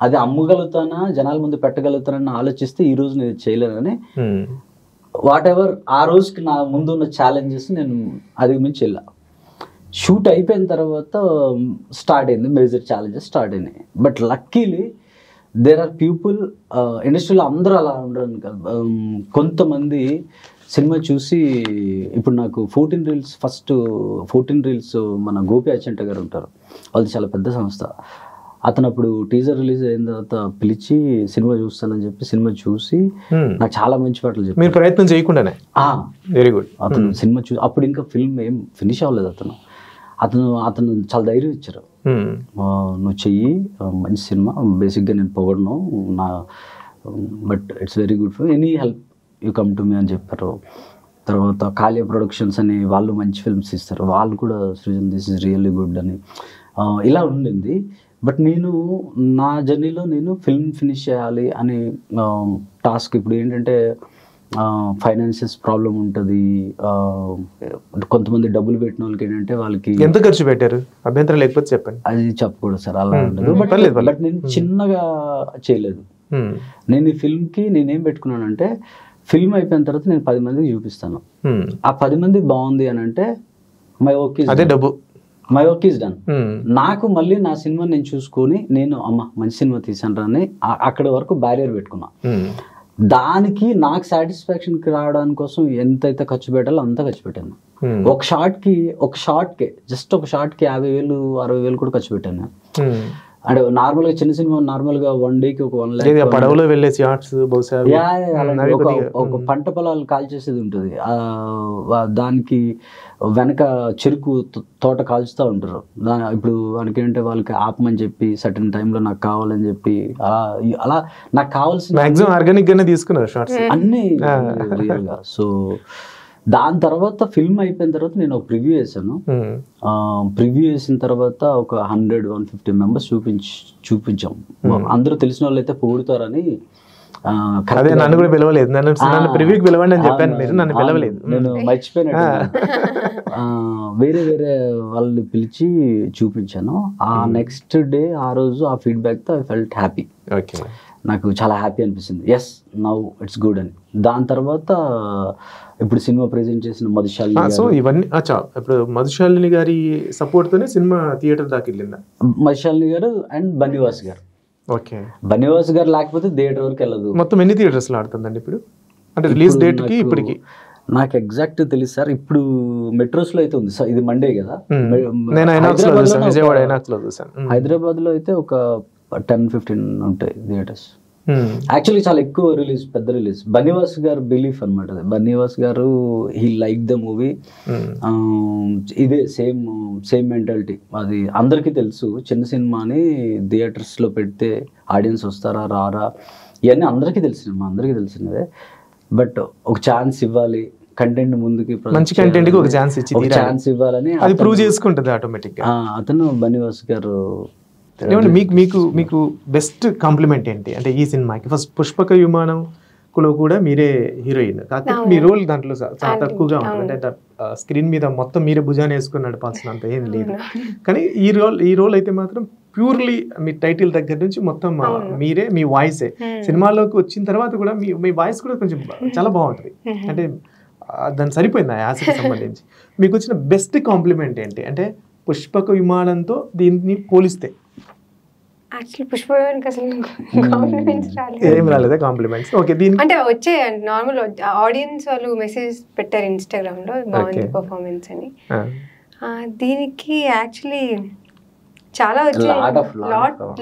అది అమ్మగలుగుతానా జనాల ముందు పెట్టగలుగుతానని ఆలోచిస్తే ఈ రోజు నేను చేయలేనని వాట్ ఎవర్ ఆ రోజుకి నా ముందు ఉన్న ఛాలెంజెస్ నేను అధిగమించి వెళ్ళా. షూట్ అయిపోయిన తర్వాత స్టార్ట్ అయింది, మేజర్ ఛాలెంజెస్ స్టార్ట్ అయినాయి. But luckily there are people, ఇండస్ట్రీలో అందరూ అలా ఉండరు కదా. కొంతమంది సినిమా చూసి ఇప్పుడు నాకు 14 రీల్స్, ఫస్ట్ 14 రీల్స్ మన గోపి అచ్చంట గారు ఉంటారు, వాళ్ళది చాలా పెద్ద సంస్థ. అతను అప్పుడు టీజర్ రిలీజ్ అయిన తర్వాత పిలిచి సినిమా చూస్తానని చెప్పి సినిమా చూసి నాకు చాలా మంచి పాటలు చెప్పారు. మీరు ప్రయత్నం చేయకుండానే? Very good. అతను సినిమా చూసి అప్పుడు ఇంకా ఫిల్మ్ ఏం ఫినిష్ అవ్వలేదు. అతను చాలా ధైర్యం ఇచ్చారు, నువ్వు చెయ్యి మంచి సినిమా, బేసిక్గా నేను పొగడను నా, but it's very good for any help you come to me అని చెప్పారు. తర్వాత కాళియా ప్రొడక్షన్స్ అని వాళ్ళు మంచి ఫిల్మ్స్ ఇస్తారు, వాళ్ళు కూడా Srujan this is really good అని ఇలా ఉండింది. బట్ నేను నా జర్నీలో నేను ఫిల్మ్ ఫినిష్ చేయాలి అని టాస్క్. ఇప్పుడు ఏంటంటే ఫైనాన్షియస్ ప్రాబ్లం ఉంటుంది, కొంతమంది డబ్బులు పెట్టిన వాళ్ళకి ఏంటంటే వాళ్ళకి ఎంత ఖర్చు పెట్టారు అభ్యంతరం లేకపోతే చెప్పండి. అది చెప్పకూడదు సార్, అలా ఉండదు. బట్ నేను చిన్నగా చేయలేదు. నేను ఈ ఫిల్మ్కి నేనేం పెట్టుకున్నానంటే ఫిల్మ్ అయిపోయిన తర్వాత నేను 10 మందికి చూపిస్తాను, ఆ 10 మంది బాగుంది అని అంటే మై వర్క్ ఈజ్ డన్. నాకు మళ్ళీ నా సినిమా నేను చూసుకొని నేను అమ్మ మంచి సినిమా తీసాను అని అక్కడ వరకు బ్యారియర్ పెట్టుకున్నా. దానికి నాకు సాటిస్ఫాక్షన్కి రావడానికి కోసం ఎంతైతే ఖర్చు పెట్టాలో అంతా ఖర్చు పెట్టాను. ఒక షార్ట్కి జస్ట్ ఒక షార్ట్కి 50,000 60,000 కూడా ఖర్చు పెట్టాను. అంటే నార్మల్గా చిన్న సినిమా నార్మల్గా 1 డేకి ఒక 1 lakh, పడవలో వెళ్ళే షార్ట్స్, ఒక పంట పొలాలు కాల్చేసేది ఉంటుంది, దానికి వెనక చెరుకు తోట కాల్చుతూ ఉంటారు. ఇప్పుడు వానికి ఏంటంటే వాళ్ళకి ఆపమని చెప్పి సర్టన్ టైంలో నాకు కావాలని చెప్పి అలా నాకు కావాల్సిన ఆర్గానిక్ గానే తీసుకున్నారు షార్ట్స్ అన్నీ రియల్గా. సో దాని తర్వాత ఫిల్మ్ అయిపోయిన తర్వాత నేను ఒక ప్రివ్యూ వేసాను. ప్రివ్యూ వేసిన తర్వాత ఒక 100-150 మెంబర్స్ చూపించాం. అందరూ తెలిసిన వాళ్ళు అయితే పొగుడుతారని. నన్ను కూడా పిలవలేదు, నన్ను ప్రివ్యూకి పిలవండి అని చెప్పాను, మీరు నన్ను పిలవలేదు. నేను మర్చిపోయినట్టు వేరే వాళ్ళని పిలిచి చూపించాను. ఆ నెక్స్ట్ డే ఆ రోజు ఆ ఫీడ్బ్యాక్తో ఐ ఫెల్ట్ హ్యాపీ. నాకు చాలా హ్యాపీ అనిపిస్తుంది, ఎస్ నౌ ఇట్స్ గుడ్ అని. దాని తర్వాత ఇప్పుడు సినిమా ప్రెజెంట్ చేసిన మధుశాలిని, సో ఇవన్నీ ఇప్పుడు మధుశాలిని గారి సపోర్ట్ తోనే సినిమా థియేటర్ దాకా వెళ్ళిందా? మధుశాలిని గారు అండ్ బన్నివాస్ గారు. ఓకే, బన్నివాస్ గారు లేకపోతే థియేటర్ వరకు వెళ్ళదు. మొత్తం ఎన్ని థియేటర్స్ లో ఆడుతుందండి ఇప్పుడు? అంటే రిలీజ్ డేట్ కి ఇప్పటికి నాకు ఎగ్జాక్ట్ తెలుసు సార్. ఇప్పుడు మెట్రోస్ లో అయితే ఉంది సార్, ఇది మండే కదా. హైదరాబాద్ లో అయితే ఒక 10-15 ఉంటాయి థియేటర్స్. యాక్చువల్లీ చాలా ఎక్కువ రిలీజ్, పెద్ద రిలీజ్. బన్నివాస్ గారు బిలీఫ్ అనమాట. బన్నివాస్ గారు హీ లైక్ ద మూవీ. ఇదే సేమ్ మెంటాలిటీ. అది అందరికీ తెలుసు, చిన్న సినిమాని థియేటర్స్లో పెడితే ఆడియన్స్ వస్తారా రారా ఇవన్నీ అందరికీ తెలిసినవే. బట్ ఒక ఛాన్స్ ఇవ్వాలి, కంటెంట్ ముందుకి మంచి కంటెంట్ కి ఒక ఛాన్స్ ఇవ్వాలని అది ప్రూవ్ చేసుకుంటది ఆటోమేటిక్ గా. అతను బన్నివాస్ గారు. మీకు బెస్ట్ కాంప్లిమెంట్ ఏంటి అంటే ఈ సినిమాకి? ఫస్ట్ పుష్పక విమానం కూడా మీరే హీరోయిన్, కాకపోతే మీ రోల్ దాంట్లో చాలా తక్కువగా ఉంటుంది. అంటే స్క్రీన్ మీద మొత్తం మీరే భుజాన్ని వేసుకుని నడపాల్సినంత ఏం లేదు. కానీ ఈ రోల్ అయితే మాత్రం ప్యూర్లీ మీ టైటిల్ దగ్గర నుంచి మొత్తం మీరే, మీ వాయిసే. సినిమాలోకి వచ్చిన తర్వాత కూడా మీ వాయిస్ కూడా కొంచెం చాలా బాగుంటుంది. అంటే దాన్ని సరిపోయింది ఆ యాసకి సంబంధించి. మీకు వచ్చిన బెస్ట్ కాంప్లిమెంట్ ఏంటి అంటే పుష్పక విమానంతో దీన్ని పోలిస్తే? యాక్చువల్లీ పుష్పకి అసలు కాంప్లిమెంట్స్ ఏం రాలేదా కాంప్లిమెంట్స్? ఓకే, దీనికి అంటే వచ్చే నార్మల్ ఆడియన్స్ వాళ్ళు మెసేజ్ పెట్టారు ఇన్స్టాగ్రామ్ లో బాగుంది పర్ఫార్మెన్స్ అని. దీనికి యాక్చువల్లీ చాలా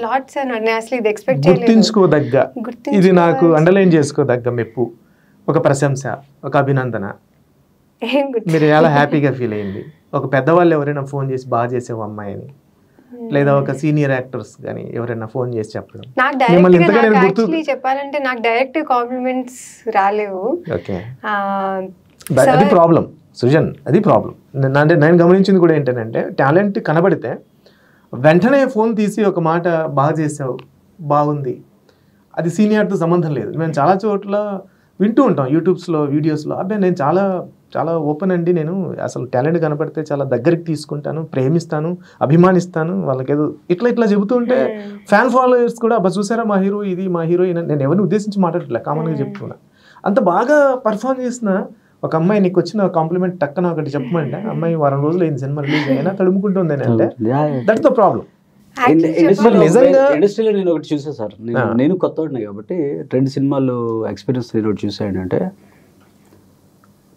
లాట్స్ అన్నాడు. నేను అసలు ఇది ఎక్స్పెక్ట్ చేయలేదు. గుర్తించుకోదగ్గ, ఇది నాకు అండర్లైన్ చేసుకోదగ్గ మెప్పు, ఒక ప్రశంస, ఒక అభినందన. మీరు చాలా హ్యాపీగా ఫీల్ అయింది. ఒక పెద్దవాళ్ళు ఎవరైనా ఫోన్ చేసి బాగా చేసేవు అమ్మాయి అని, లేదా ఒక సీనియర్ యాక్టర్స్ కానీ ఎవరైనా ఫోన్ చేసి చెప్పడం. చెప్పాలంటే నాకు డైరెక్ట్ కాంప్లిమెంట్స్ రాలేవు. ఓకే, అది ప్రాబ్లం సృజన్, అది ప్రాబ్లం. అంటే నేను గమనించింది కూడా ఏంటంటే, టాలెంట్ కనబడితే వెంటనే ఫోన్ తీసి ఒక మాట బాగా చేసావు, బాగుంది, అది సీనియర్తో సంబంధం లేదు. మేము చాలా చోట్ల వింటూ ఉంటాం, యూట్యూబ్స్లో వీడియోస్లో, అబ్బాయి నేను చాలా చాలా ఓపెన్ అండి, నేను అసలు టాలెంట్ కనపడితే చాలా దగ్గరికి తీసుకుంటాను, ప్రేమిస్తాను, అభిమానిస్తాను, వాళ్ళకి ఏదో ఇట్లా చెబుతూ ఉంటే ఫ్యాన్ ఫాలోయర్స్ కూడా అబ్బా చూసారా మా హీరో, ఇది మా హీరోయిన్, నేను ఎవరిని ఉద్దేశించి మాట్లాడట్లే, కామన్గా చెప్తున్నా. అంత బాగా పర్ఫామ్ చేసిన ఒక అమ్మాయి నీకు వచ్చిన కాంప్లిమెంట్ టక్కన ఒకటి చెప్పమంటే, అమ్మాయి వారం రోజులు అయింది సినిమా రిలీజ్ అయినా తడుముకుంటుంది అంటే, దట్స్ ద ప్రాబ్లం. ఇండస్ట్రీలో నేను ఒకటి చూసా సార్, నేను కొత్త వాడిని కాబట్టి 2 సినిమాలు ఎక్స్పీరియన్స్ నేను ఒకటి చూసా ఏంటంటే,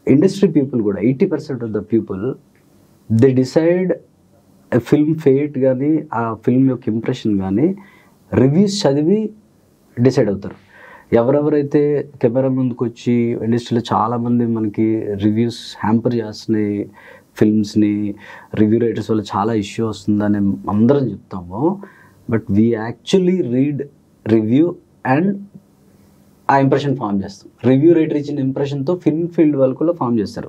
ఇండస్ట్రీ పీపుల్ కూడా 80% of the people they decide film fate కానీ ఆ ఫిల్మ్ యొక్క ఇంప్రెషన్ కానీ రివ్యూస్ చదివి డిసైడ్ అవుతారు. ఎవరెవరైతే కెమెరా ముందుకు వచ్చి ఇండస్ట్రీలో చాలామంది మనకి రివ్యూస్ హ్యాంపర్ చేస్తున్నాయి ఫిల్మ్స్ని, రివ్యూ రైటర్స్ వల్ల చాలా ఇష్యూ వస్తుందని అందరం చెప్తాము. But we actually read review and ఆ ఇంప్రెషన్ ఫామ్ చేస్తాం. రివ్యూ రైటర్ ఇచ్చిన ఇంప్రెషన్తో ఫిల్మ్ ఫీల్డ్ వాళ్ళు కూడా ఫామ్ చేస్తారు.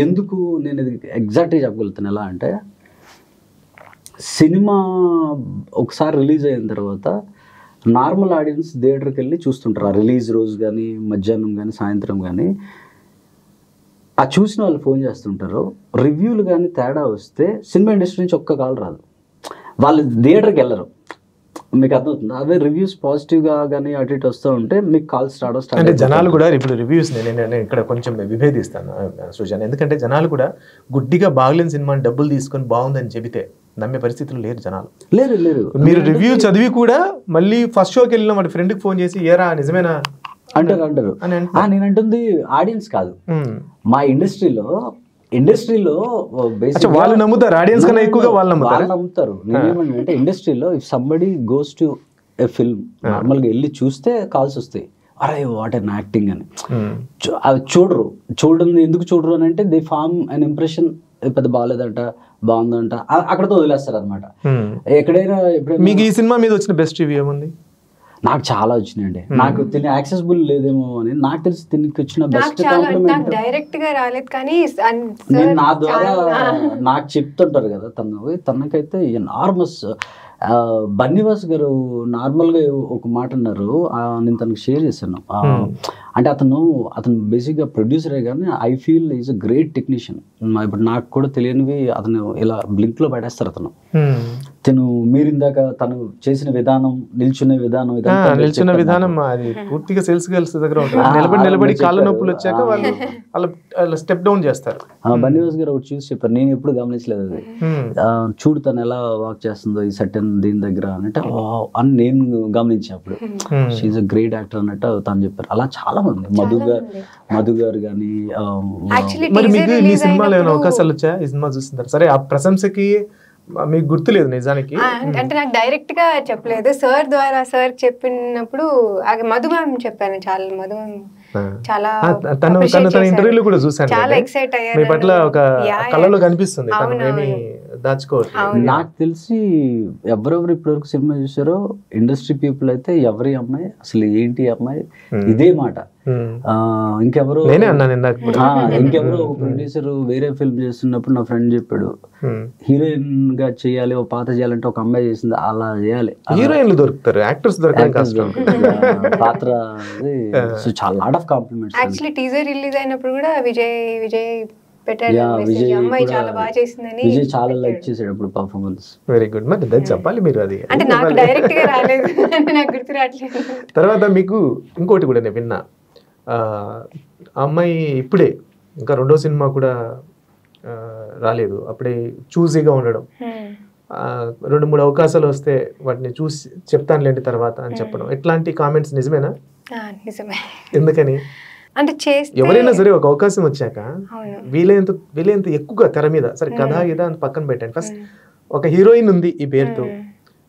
ఎందుకు నేను ఇది ఎగ్జాక్ట్గా చెప్పగలుగుతాను ఎలా అంటే, సినిమా ఒకసారి రిలీజ్ అయిన తర్వాత నార్మల్ ఆడియన్స్ థియేటర్కి వెళ్ళి చూస్తుంటారు. ఆ రిలీజ్ రోజు కానీ మధ్యాహ్నం కానీ సాయంత్రం కానీ ఆ చూసిన వాళ్ళు ఫోన్ చేస్తుంటారు. రివ్యూలు కానీ తేడా వస్తే సినిమా ఇండస్ట్రీ నుంచి ఒక్క కాల్ రాదు, వాళ్ళు థియేటర్కి వెళ్ళరు. మీకు అర్థమవుతుంది. అదే రివ్యూస్ పాజిటివ్గా కానీ అటు ఇటు వస్తూ ఉంటే మీకు కాల్స్ స్టార్ట్ అంటే జనాలు కూడా ఇప్పుడు రివ్యూస్ నేను ఇక్కడ కొంచెం విభేదిస్తాను సృజన్. ఎందుకంటే జనాలు కూడా గుడ్డిగా బాగలేని సినిమాని డబ్బులు తీసుకొని బాగుందని చెబితే నమ్మే పరిస్థితులు లేరు జనాలు. లేరు. మీరు రివ్యూ చదివి కూడా మళ్ళీ ఫస్ట్ షోకి వెళ్ళిన వాడి ఫ్రెండ్కి ఫోన్ చేసి ఏరా నిజమేనా అంటారు. నేను అంటుంది ఆడియన్స్ కాదు, మా ఇండస్ట్రీలో వాళ్ళు నమ్ముతారు, ఆడియన్స్ కన్నా ఎక్కువగా వాళ్ళు నమ్ముతారు. నేనేమంటే ఇండస్ట్రీలో if somebody goes to a film నార్మల్గా వెళ్ళి చూస్తే కాల్స్ వస్తాయి, అరే వాట్ ఎన్ యాక్టింగ్ అని. అవి చూడడం ఎందుకు చూడరు అని అంటే దే ఫార్మ్ అన్ ఇంప్రెషన్, పెద్ద బాగాలేదంట బాగుందంట అక్కడతో వదిలేస్తారు అనమాట. ఎక్కడైనా మీకు ఈ సినిమా మీద వచ్చిన బెస్ట్ రివ్యూ ఏముంది? నాకు చాలా వచ్చినాయండి. నాకు తిని యాక్సెసిబుల్ లేదేమో అని నాకు తెలిసి తినికి వచ్చిన బెస్ట్ కాంప్లిమెంట్ డైరెక్ట్ గా రాలేదు, కానీ నేను నా ద్వారా నాకు చెప్తుంటారు కదా తనకైతే ఎనార్మస్. బన్నీవాస్ గారు నార్మల్గా ఒక మాట అన్నారు, నేను తనకు షేర్ చేశాను. అంటే అతను బేసిక్గా ప్రొడ్యూసరే కానీ I feel is a great technician. ఇప్పుడు నాకు కూడా తెలియనివి అతను ఇలా బ్లింక్లో పడేస్తారు. తను మీరు ఇందాక తను చేసిన విధానం, నిల్చునే విధానం అది పూర్తిగా సేల్స్ గర్ల్స్ దగ్గర నిలబడి కాళ్ళ నొప్పులు వచ్చాక వాళ్ళు స్టెప్ డౌన్ చేస్తారు. బన్నీవాస్ గారు ఒకటి చూసి చెప్పారు, నేను ఎప్పుడు గమనించలేదు అది. చూడు తను ఎలా వాక్ చేస్తుందో ఈ సర్టెన్ దీని దగ్గర అన్నట్టు అని నేను గమనించా. అప్పుడు షీఈ్ అ గ్రేట్ యాక్టర్ అన్నట్టు తను చెప్పారు. అలా చాలా మంది మధు గారు కానీ. మరి మీకు ఈ సినిమాలో ఏమైనా అవకాశాలు వచ్చా? ఈ సినిమా చూస్తుంటారు సరే, ఆ ప్రశంసకి మీకు గుర్తులేదు నిజానికి? అంటే నాకు డైరెక్ట్ గా చెప్పలేదు, సార్ ద్వారా సార్ చెప్పినప్పుడు మధు మ్యామ్ చెప్పాను. చాలా తన ఇంటర్వ్యూలో కూడా చూసాను, చాలా ఎక్సైట్ అయ్యారు. మీ పట్ల ఒక కళలో కనిపిస్తుంది, ఏమి దాచుకోవట్లేదు. నాకు తెలిసి ఎవరెవరు ఇప్పటివరకు సినిమా చూసారో ఇండస్ట్రీ పీపుల్ అయితే ఎవరి అమ్మాయి అసలు ఏంటి అమ్మాయి ఇదే మాట. ఇంకెవరో ప్రొడ్యూసర్ వేరే ఫిల్మ్ చేస్తున్నప్పుడు నా ఫ్రెండ్ చెప్పాడు, హీరోయిన్ గా చేయాలి, ఓ పాత చేయాలంటే ఒక అమ్మాయి చేసింది అలా చేయాలి. హీరోయిన్లు దొరుకుతారు, యాక్టర్స్ పాత్ర. సో చాలా lot of compliments. Actually teaser release అయినప్పుడు కూడా విజయ్ విజయ్ చాలా లైక్ చేసాడు అప్పుడు పర్ఫార్మెన్స్. Very good. మరి చెప్పాలి మీరు అది. అంటే నాకు డైరెక్ట్ గా రాలేదు, నాకు గుర్తు రావట్లేదు. తర్వాత మీకు ఇంకోటి కూడా నేను విన్నా, అమ్మాయి ఇప్పుడే ఇంకా 2వ సినిమా కూడా రాలేదు, అప్పుడే చూసీగా ఉండడం, 2-3 అవకాశాలు వస్తే వాటిని చూసి చెప్తానులేండి తర్వాత అని చెప్పడం, ఇట్లాంటి కామెంట్స్ నిజమేనా? నిజమే. ఎందుకని అంటే ఎవరైనా సరే ఒక అవకాశం వచ్చాక వీలైనంత ఎక్కువగా తెర మీద సరే కథ ఇదా అని పక్కన పెట్టండి, ఫస్ట్ ఒక హీరోయిన్ ఉంది ఈ పేరుతో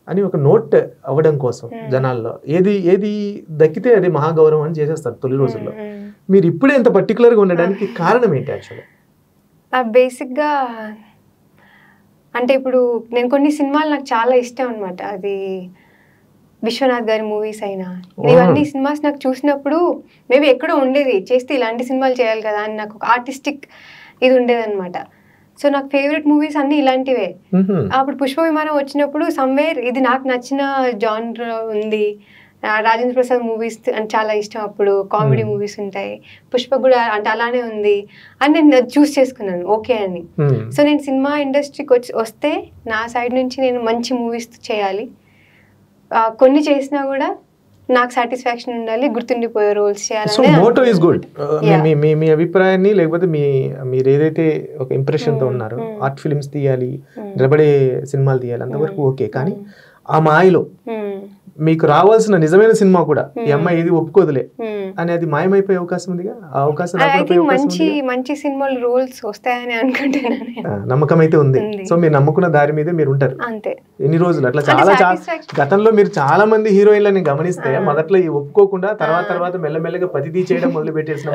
అని ఒక నోట్ అవ్వడం కోసం జనాల్లో ఏది ఏది దక్కితే అది మహాగౌరవం అని చేసేస్తారు తొలి రోజుల్లో. మీరు ఇప్పుడే ఇంత పర్టికులర్గా ఉండడానికి కారణం ఏంటి యాక్చువల్లీ? బేసిక్గా అంటే ఇప్పుడు నేను కొన్ని సినిమాలు నాకు చాలా ఇష్టం అనమాట. అది విశ్వనాథ్ గారి మూవీస్ అయినా ఇవన్నీ సినిమాస్ నాకు చూసినప్పుడు మేబీ ఎక్కడో ఉండేది చేస్తే ఇలాంటి సినిమాలు చేయాలి కదా అని నాకు ఒక ఆర్టిస్టిక్ ఇది ఉండేది అనమాట. సో నాకు ఫేవరెట్ మూవీస్ అన్నీ ఇలాంటివే. అప్పుడు పుష్ప విమానం వచ్చినప్పుడు సమ్వేర్ ఇది నాకు నచ్చిన జానర్ ఉంది. రాజేంద్ర ప్రసాద్ మూవీస్ అంటే చాలా ఇష్టం, అప్పుడు కామెడీ మూవీస్ ఉంటాయి, పుష్ప కూడా అంటే అలానే ఉంది అని నేను చూస్ చేసుకున్నాను ఓకే అని. సో నేను సినిమా ఇండస్ట్రీకి వస్తే నా సైడ్ నుంచి నేను మంచి మూవీస్ చేయాలి, కొన్ని చేసినా కూడా నాకు సాటిస్ఫాక్షన్ ఉండాలి, గుర్తుండిపోయే రోల్స్ చేయాలి. Moto is good. మీ అభిప్రాయాన్ని లేకపోతే మీరు ఏదైతే ఒక ఇంప్రెషన్తో ఉన్నారో ఆర్ట్ ఫిల్మ్స్ తీయాలి, నిలబడే సినిమాలు తీయాలి అంతవరకు ఓకే. కానీ ఆ మాయలో మీకు రావాల్సిన నిజమైన సినిమా కూడా ఈ అమ్మాయి ఏది ఒప్పుకోదులే అని అది మాయమైపోయే అవకాశం ఉందిగా. ఆ అవకాశం మంచి సినిమాలు రోల్స్ వస్తాయని అనుకుంటున్నాను, నమ్మకం అయితే ఉంది. సో మీరు నమ్ముకున్న దారి మీద మీరు ఉంటారు అంతే. ఎన్ని రోజులు అట్లా చాలా గతంలో మీరు చాలా మంది హీరోయిన్లని గమనిస్తే మొదట్లో ఒప్పుకోకుండా తర్వాత మెల్లమెల్లగా పతిథి చేయడం మొదలు పెట్టేసిన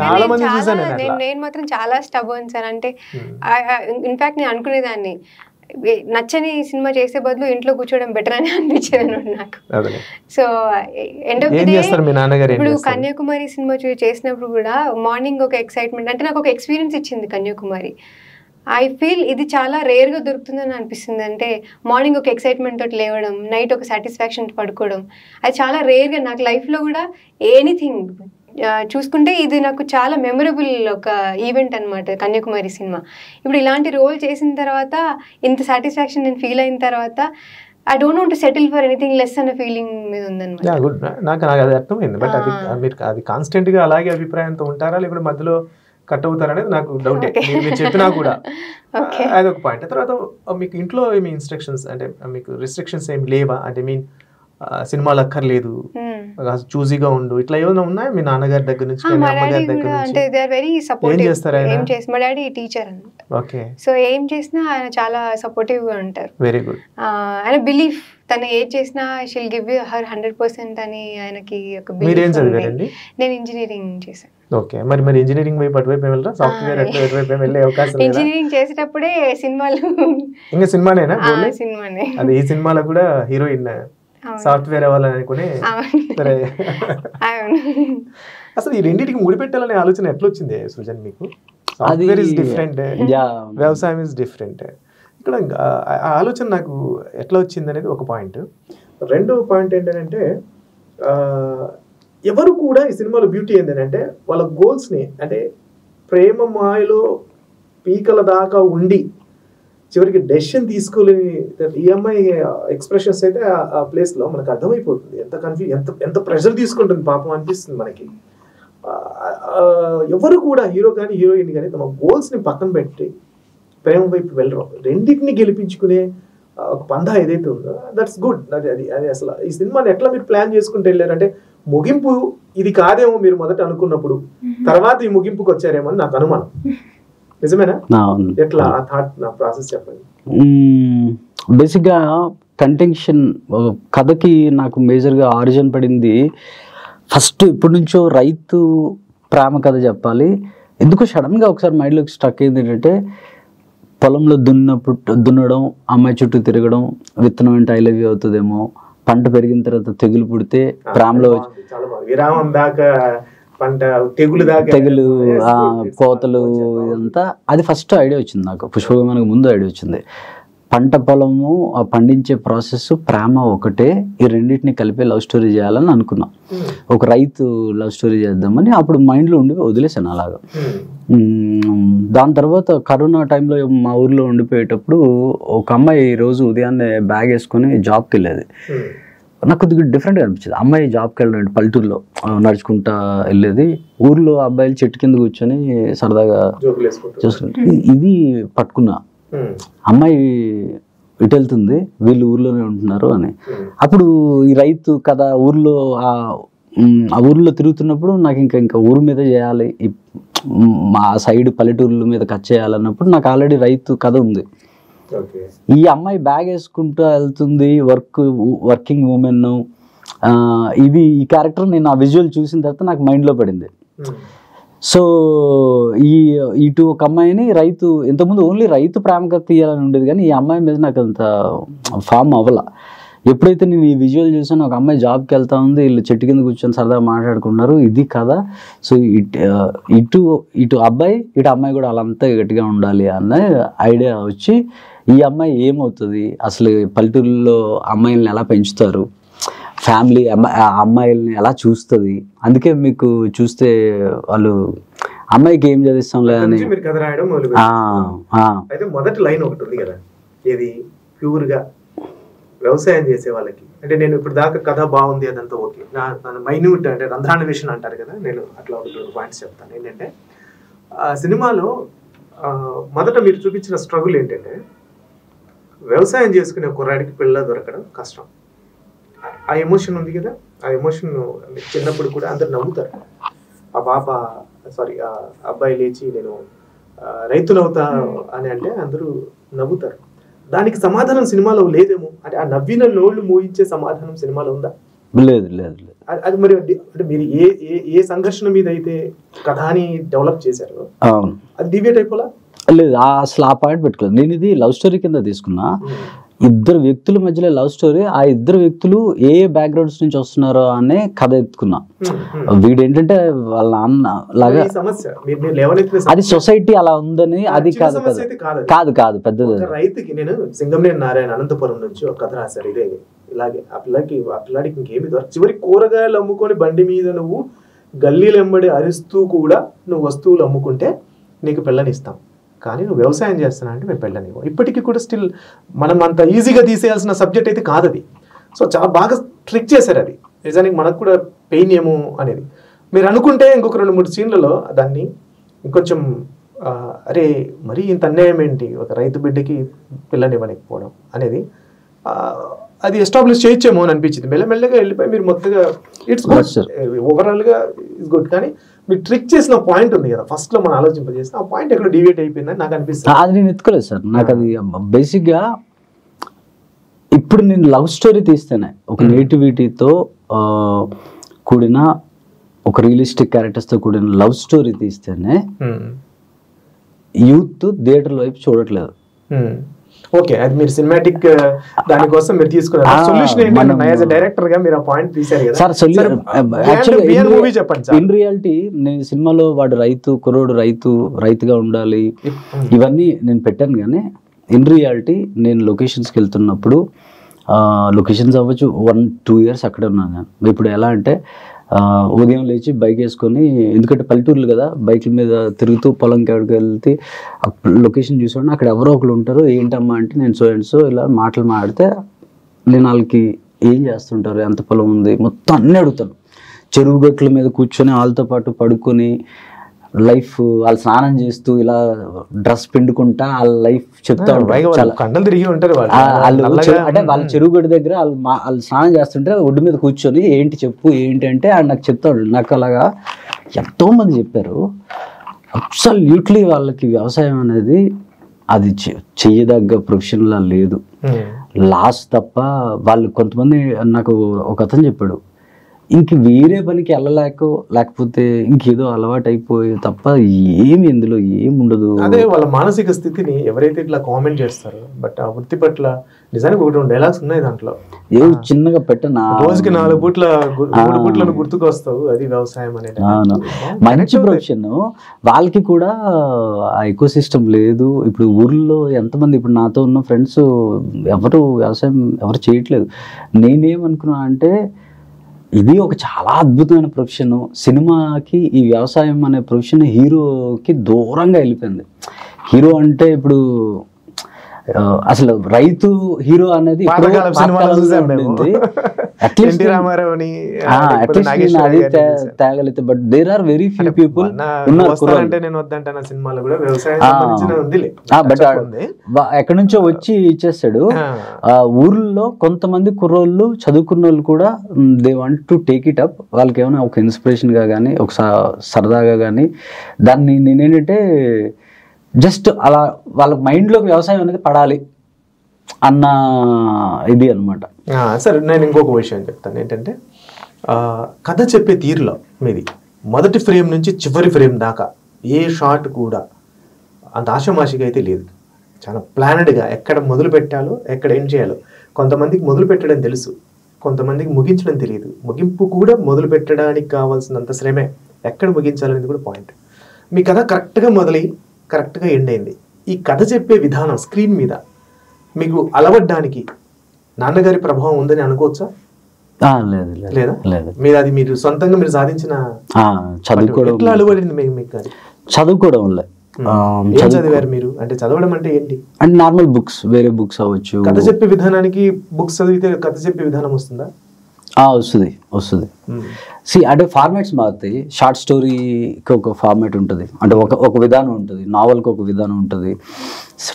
చాలా మంది చూసాను. నేను మాత్రం చాలా స్టబర్న్ సార్. అంటే ఇన్ఫాక్ట్ నేను అనుకునేదాన్ని నచ్చని సినిమా చేసే బదులు ఇంట్లో కూర్చోవడం బెటర్ అని అనిపించేది నాకు. So end of the day ఇప్పుడు కన్యాకుమారి సినిమా చేసినప్పుడు కూడా మార్నింగ్ ఒక ఎక్సైట్మెంట్, అంటే నాకు ఒక ఎక్స్పీరియన్స్ ఇచ్చింది కన్యాకుమారి. ఐ ఫీల్ ఇది చాలా రేర్గా దొరుకుతుందని అనిపిస్తుంది. అంటే మార్నింగ్ ఒక ఎక్సైట్మెంట్ తోటి లేవడం, నైట్ ఒక సాటిస్ఫాక్షన్ పడుకోవడం, అది చాలా రేర్గా నాకు లైఫ్లో కూడా ఎనీథింగ్ చూసుకుంటే ఇది నాకు చాలా మెమరబుల్ ఒక ఈవెంట్ అనమాట కన్యాకుమారి సినిమా. ఇప్పుడు ఇలాంటి రోల్ చేసిన తర్వాత ఇంత సాటిస్ఫాక్షన్ నేను ఫీల్ అయిన తర్వాత I don't want to settle for anything less అన్న ఫీలింగ్ మీద ఉందన్నమాట. నాకు అది అర్థమైంది. బట్ అది మీరు అది కాన్స్టెంట్ గా అలాగే అభిప్రాయంతో ఉంటారా లేకపోతే మధ్యలో కట్ అవుతారా అనేది నాకు డౌటే. మీరు చెప్పినా కూడా అదొక పాయింట్. తర్వాత మీకు ఇంట్లో ఏమి ఇన్స్ట్రక్షన్స్ అంటే మీకు రిస్ట్రిక్షన్స్ ఏమి లేవా? అంటే మీన్ సినిమాలు అక్కర్లేదు, చూజీగా ఉండు, ఇట్లా ఏమైనా ఉన్నాయా మీ నాన్నగారి దగ్గర నుంచి? అంటే దే ఆర్ వెరీ సపోర్టివ్. మా డాడీ టీచర్ అన్నమాట. ఓకే. సో ఏం చేసినా ఆయన చాలా సపోర్టివ్ గా ఉంటారు. Very good. ఆయన బిలీఫ్ తను ఏది చేసినా షీల్ గివ్ హర్ 100% అని ఆయనకి ఒక బిలీఫ్. మీరేం చదివారండి? నేను ఇంజనీరింగ్ చేశాను. ఓకే. మరి ఇంజనీరింగ్ వైపు అటువైపు వెళ్ళరా? సాఫ్ట్వేర్ అటువైపు వెళ్ళే అవకాశం లేదా? ఇంజనీరింగ్ చేసేటప్పుడే సినిమాలు. ఇంకా సినిమానేనా? సినిమానే. అది ఈ సినిమాలో కూడా హీరోయిన్ సాఫ్ట్వేర్ అవ్వాలని అనుకుని సరే. అసలు ఈ రెండింటికి ముడిపెట్టాలనే ఆలోచన ఎట్లా వచ్చింది సృజన్ మీకు? సాఫ్ట్వేర్ ఇస్ డిఫరెంట్, వ్యవసాయం ఇస్ డిఫరెంట్. ఇక్కడ ఆలోచన నాకు ఎట్లా వచ్చింది అనేది ఒక పాయింట్. రెండో పాయింట్ ఏంటంటే ఎవరు కూడా ఈ సినిమాలో బ్యూటీ ఏంటంటే వాళ్ళ గోల్స్ని అంటే ప్రేమ మాయలో పీకల దాకా ఉండి చివరికి డెసిషన్ తీసుకోలేని ఈఎంఐ ఎక్స్ప్రెషన్స్ అయితే ఆ ప్లేస్లో మనకు అర్థమైపోతుంది. ఎంత ప్రెషర్ తీసుకుంటుంది పాపం అనిపిస్తుంది మనకి. ఎవరు కూడా హీరో కానీ హీరోయిన్ కానీ తమ గోల్స్ని పక్కన పెట్టి ప్రేమ వైపు వెళ్ళరు. రెండింటిని గెలిపించుకునే ఒక పందా ఏదైతే ఉందో దట్స్ గుడ్. అది అసలు ఈ సినిమాని ఎట్లా మీరు ప్లాన్ చేసుకుంటూ వెళ్ళారు? అంటే ముగింపు ఇది కాదేమో మీరు మొదట అనుకున్నప్పుడు, తర్వాత ఈ ముగింపుకి వచ్చారేమో అని నాకు అనుమానం. నిజమేనా? ఎట్లా ఆ థాట్ నా ప్రాసెస్ చెప్పండి. బేసిక్గా కంటెన్షన్ కథకి నాకు మేజర్గా ఆరిజిన్ పడింది ఫస్ట్ ఇప్పటి నుంచో రైతు ప్రేమ కథ చెప్పాలి. ఎందుకో సడన్గా ఒకసారి మైండ్లోకి స్ట్రక్ అయింది ఏంటంటే పొలంలో దున్నడం, అమ్మాయి చుట్టూ తిరగడం, విత్తనం అంటే ఐ లవ్ యూ అవుతుందేమో, పంట పెరిగిన తర్వాత తెగులు పుడితే ప్రేమలో విరామం దాకా పంట తెగులు కోతలు ఇదంతా. అది ఫస్ట్ ఐడియా వచ్చింది నాకు. పుష్ప విమానం ముందు ఐడియా వచ్చింది. పంట పొలము ఆ పండించే ప్రాసెస్ ప్రేమ ఒకటే, ఈ రెండింటిని కలిపే లవ్ స్టోరీ చేయాలని అనుకున్నా. ఒక రైతు లవ్ స్టోరీ చేద్దామని అప్పుడు మైండ్లో ఉండి వదిలేసాను అలాగా. దాని తర్వాత కరోనా టైంలో మా ఊర్లో ఉండిపోయేటప్పుడు ఒక అమ్మాయి రోజు ఉదయాన్నే బ్యాగ్ వేసుకొని జాబ్కి వెళ్ళేది. నాకు కొద్దిగా డిఫరెంట్గా అనిపించింది. అమ్మాయి జాబ్కి వెళ్ళడం పల్లెటూరులో నడుచుకుంటా వెళ్ళేది. ఊర్లో అబ్బాయిలు చెట్టు కింద కూర్చొని సరదాగా చూసుకుంటే ఇది పట్టుకున్నా. అమ్మాయి ఇటు వెళ్తుంది, వీళ్ళు ఊర్లోనే ఉంటున్నారు అని. అప్పుడు ఈ రైతు కథ ఊర్లో ఆ ఊర్లో తిరుగుతున్నప్పుడు నాకు ఇంకా ఊరు మీద చేయాలి, మా సైడ్ పల్లెటూర్ల మీద కట్ చేయాలన్నప్పుడు నాకు ఆల్రెడీ రైతు కథ ఉంది. ఈ అమ్మాయి బ్యాగ్ వేసుకుంటూ వెళ్తుంది, వర్కింగ్ ఉమెన్. ఇది ఈ క్యారెక్టర్ నేను ఆ విజువల్ చూసిన తర్వాత నాకు మైండ్లో పడింది. సో ఇటు ఒక అమ్మాయిని రైతు, ఇంతకుముందు ఓన్లీ రైతు ప్రేమగా తీయాలని ఉండేది, కానీ ఈ అమ్మాయి మీద నాకు అంత ఫామ్ అవ్వాల. ఎప్పుడైతే నేను ఈ విజువల్ చూసాను, ఒక అమ్మాయి జాబ్కి వెళ్తా ఉంది, వీళ్ళు చెట్టు కింద కూర్చొని సరదాగా మాట్లాడుకున్నారు, ఇది కదా. సో ఇటు అబ్బాయి ఇటు అమ్మాయి కూడా వాళ్ళంతా గట్టిగా ఉండాలి అన్న ఐడియా వచ్చి, ఈ అమ్మాయి ఏమవుతుంది అసలు, పల్లెటూరులో అమ్మాయిల్ని ఎలా పెంచుతారు, ఫ్యామిలీ అమ్మాయిల్ని ఎలా చూస్తుంది, అందుకే మీకు చూస్తే వాళ్ళు అమ్మాయికి ఏం చదివిస్తాంలే అని అయితే మొదటి లైన్ ఒకటి ఉంది కదా, ఇది ప్యూర్గా వ్యవసాయం చేసే వాళ్ళకి. అంటే నేను ఇప్పుడు దాకా కథ బాగుంది అదంతా ఓకే, మైన్యూట్ అంటే రంధ్రాన్వేషణ అంటారు కదా, నేను అట్లా ఒక 2 పాయింట్స్ చెప్తాను. ఏంటంటే సినిమాలో మొదట మీరు చూపించిన స్ట్రగుల్ ఏంటంటే, వ్యవసాయం చేసుకునే కుర్రాడికి పిల్ల దొరకడం కష్టం. ఆ ఎమోషన్ ఉంది కదా, ఆ ఎమోషన్ చిన్నప్పుడు కూడా అందరు నవ్వుతారు. ఆ అబ్బాయి లేచి నేను రైతులు అవుతా అని అంటే అందరూ నవ్వుతారు. దానికి సమాధానం సినిమాలో లేదేమో, అంటే ఆ నవ్విన నోళ్ళు మోయించే సమాధానం సినిమాలో ఉందా? లేదు లేదు లేదు. అది మరి అంటే మీరు ఏ సంఘర్షణ మీద అయితే కథని డెవలప్ చేశారో అది డివియేట్ అయిపోలా? లేదు, అసలు ఆ పాయింట్ పెట్టుకోలేదు. నేను ఇది లవ్ స్టోరీ కింద తీసుకున్నా. ఇద్దరు వ్యక్తుల మధ్యలో లవ్ స్టోరీ, ఆ ఇద్దరు వ్యక్తులు ఏ బ్యాక్గ్రౌండ్స్ నుంచి వస్తున్నారో అనే కథ ఎత్తుకున్నా. వీడేంటంటే వాళ్ళ నాన్న లాగా, అది సొసైటీ అలా ఉందని, అది కాదు కాదు కాదు పెద్దది. రైతుకి నేను సింగంనేని నారాయణ అనంతపురం నుంచి ఒక కథ రాశారు ఇదే ఇలాగే. ఆ పిల్లాడికి ఇంకేమి దొరక, చివరి కూరగాయలు అమ్ముకొని బండి మీద నువ్వు గల్లీలు వెంబడి అరుస్తూ కూడా నువ్వు వస్తువులు అమ్ముకుంటే నీకు పిల్లనిస్తాం, కానీ నువ్వు వ్యవసాయం చేస్తున్నా అంటే మేము పెళ్ళనివ్వం. ఇప్పటికీ కూడా స్టిల్ మనం అంత ఈజీగా తీసేయాల్సిన సబ్జెక్ట్ అయితే కాదది. సో చాలా బాగా ట్రిక్ చేశారు అది, నిజానికి మనకు కూడా పెయిన్ ఏమో అనేది. మీరు అనుకుంటే ఇంకొక 2-3 సీన్లలో దాన్ని ఇంకొంచెం అరే మరీ ఇంత అన్యాయం ఏంటి, ఒక రైతు బిడ్డకి పిల్లనివ్వలేకపోవడం అనేది అది ఎస్టాబ్లిష్ చేయొచ్చేమో అని అనిపించింది. మెల్లమెల్లగా వెళ్ళిపోయి మీరు మొత్తగా ఇట్స్ గుడ్, ఓవరాల్గా ఇట్స్ గుడ్. కానీ మీరు ట్రిక్ చేసిన పాయింట్ ఉంది కదా ఫస్ట్ లో మనం ఆలోచింపజేసిన, ఆ పాయింట్ ఎక్కడ డివియేట్ అయిపోయిందని నాకు అనిపిస్తుంది. అది నేను ఎత్తుకోలేదు సార్. నాకు అది బేసిక్గా ఇప్పుడు నేను లవ్ స్టోరీ తీస్తేనే, ఒక నేటివిటీతో కూడిన ఒక రియలిస్టిక్ క్యారెక్టర్స్తో కూడిన లవ్ స్టోరీ తీస్తేనే యూత్ థియేటర్ వైపు చూడట్లేదు. ఓకే, అది మీరు సినిమాటిక్ దానికోసం మీరు తీసుకున్నారు. సొల్యూషన్ ఏంటంటే యాజ్ ఎ డైరెక్టర్ గా మీరు ఆ పాయింట్ తీశారు కదా సార్. మూవీ చెప్పండి సార్. ఇన్ రియాలిటీ నేను సినిమాలో వాడు కుర్రోడు రైతుగా ఉండాలి ఇవన్నీ నేను పెట్టాను, కానీ ఇన్ రియాలిటీ నేను లొకేషన్స్కి వెళ్తున్నప్పుడు, లొకేషన్స్ అవ్వచ్చు 1-2 years అక్కడే ఉన్నాను నేను. ఇప్పుడు ఎలా అంటే ఉదయం లేచి బైక్ వేసుకొని, ఎందుకంటే పల్లెటూర్లు కదా, బైక్ల మీద తిరుగుతూ పొలం కాడికి వెళ్తే లొకేషన్ చూసాను, అక్కడ ఎవరో ఒకరు ఉంటారు. ఏంటమ్మా అంటే నేను సో ఇలా మాటలు మాడితే నేను వాళ్ళకి ఏం చేస్తుంటారు, ఎంత పొలం ఉంది మొత్తం అన్నీ అడుగుతాను. చెరువు గట్ల మీద కూర్చొని వాళ్ళతో పాటు పడుకొని లైఫ్, వాళ్ళు స్నానం చేస్తూ ఇలా డ్రెస్ పిండుకుంటా వాళ్ళ లైఫ్ చెప్తా ఉంటారు. అంటే వాళ్ళ చెరువు గడి దగ్గర వాళ్ళు స్నానం చేస్తుంటే ఒడ్డు మీద కూర్చొని ఏంటి చెప్పు ఏంటి అంటే ఆయన నాకు చెప్తాడు. నాకు అలాగా ఎంతో మంది చెప్పారు. అబ్సల్యూట్లీ వాళ్ళకి వ్యవసాయం అనేది అది చెయ్యదగ్గ ప్రొఫెషన్లా లేదు, లాస్ తప్ప. వాళ్ళు కొంతమంది, నాకు ఒక అతను చెప్పాడు, ఇంక వేరే పనికి లేకపోతే ఇంకేదో అలవాటు అయిపోయి తప్ప ఏమి ఇందులో ఏమి ఉండదు. అదే వాళ్ళ మానసిక స్థితిని ఎవరైతే ఇట్లా కామెంట్ చేస్తారో. బట్ ఆ వృత్తి పట్ల నిజానికి 1-2 డైలాగ్స్ ఉన్నాయి దాంట్లో. ఏమి చిన్నగా పెట్టనా, రోజుకి 4 పూట్లను గుర్తుకొస్తావు, అది వ్యవసాయం అనేది. మంచి ప్రొఫెషన్. వాళ్ళకి కూడా ఆ ఎకో సిస్టమ్ లేదు. ఇప్పుడు ఊర్లో ఎంతమంది, ఇప్పుడు నాతో ఉన్న ఫ్రెండ్స్ ఎవరు వ్యవసాయం చేయట్లేదు. నేనేమనుకున్నా అంటే ఇది ఒక చాలా అద్భుతమైన ప్రొఫెషన్. సినిమాకి ఈ వ్యవసాయం అనే ప్రొఫెషన్ హీరోకి దూరంగా వెళ్ళిపోయింది. హీరో అంటే ఇప్పుడు అసలు రైతు హీరో అనేది తేగలితే. But there are very few people but ఎక్కడి నుంచో వచ్చి ఇచ్చేస్తాడు. ఊర్లో కొంతమంది కుర్రోళ్ళు చదువుకున్న వాళ్ళు కూడా they want to take it up. వాళ్ళకి ఏమైనా ఒక ఇన్స్పిరేషన్ గా కానీ ఒక సరదాగా కానీ దాన్ని నేనేంటంటే జస్ట్ అలా వాళ్ళ మైండ్లోకి వ్యవసాయం అనేది పడాలి, అన్న ఇది అనమాట. సరే, నేను ఇంకొక విషయం చెప్తాను ఏంటంటే, కథ చెప్పే తీరులో మీది మొదటి ఫ్రేమ్ నుంచి చివరి ఫ్రేమ్ దాకా ఏ షాట్ కూడా అంత ఆషామాషిగా అయితే లేదు. చాలా ప్లానెడ్గా ఎక్కడ మొదలు పెట్టాలో ఎక్కడ ఏం చేయాలో. కొంతమందికి మొదలు పెట్టడం తెలుసు, కొంతమందికి ముగించడం తెలియదు. ముగింపు కూడా మొదలు పెట్టడానికి కావాల్సినంత శ్రమే, ఎక్కడ ముగించాలనేది కూడా పాయింట్. మీ కథ కరెక్ట్గా మొదలై కరెక్ట్గా ఎండ్ అయింది. ఈ కథ చెప్పే విధానం స్క్రీన్ మీద మీకు అలవడ్డానికి నాన్నగారి ప్రభావం ఉందని అనుకోవచ్చా? లేదు లేదా? లేదు. మీరు సొంతంగా మీరు సాధించిన చదువుకోవడం. ఎట్లా అలవడింది మీకు? చదువుకోవడం వల్ల. ఏం చదివారు మీరు? అంటే చదవడం అంటే ఏంటి? అండ్ నార్మల్ బుక్స్, వేరే బుక్స్ అవ్వచ్చు. కథ చెప్పే విధానానికి బుక్స్ చదివితే కథ చెప్పే విధానం వస్తుందా? వస్తుంది. అంటే ఫార్మాట్స్ మారుతాయి. షార్ట్ స్టోరీకి ఒక ఫార్మాట్ ఉంటుంది, అంటే ఒక విధానం ఉంటుంది. నావల్కి ఒక విధానం ఉంటుంది,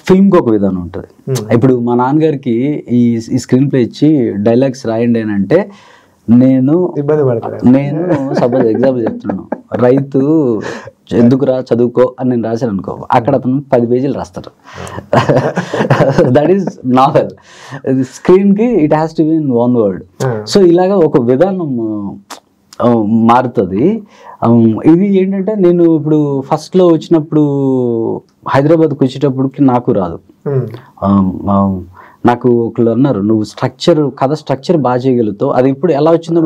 ఫిల్మ్కి ఒక విధానం ఉంటుంది. ఇప్పుడు మా నాన్నగారికి ఈ స్క్రీన్ ప్లే ఇచ్చి డైలాగ్స్ రాయండి అని అంటే నేను సపోజ్ ఎగ్జాంపుల్ చెప్తున్నాను, రైతు ఎందుకురా చదువుకో అని నేను రాశాను అనుకో, అక్కడ అతను 10 పేజీలు రాస్తారు. That is novel. స్క్రీన్కి it has to be in one word. So ఇలాగా ఒక విధానం మారుతుంది. ఇది ఏంటంటే నేను ఇప్పుడు ఫస్ట్లో వచ్చినప్పుడు హైదరాబాద్కి వచ్చేటప్పటికి నాకు రాదు. నాకు ఒకళ్ళు అన్నారు, నువ్వు కథ స్ట్రక్చర్ బాగా చేయగలుగుతావు. అది ఇప్పుడు ఎలా వచ్చిందో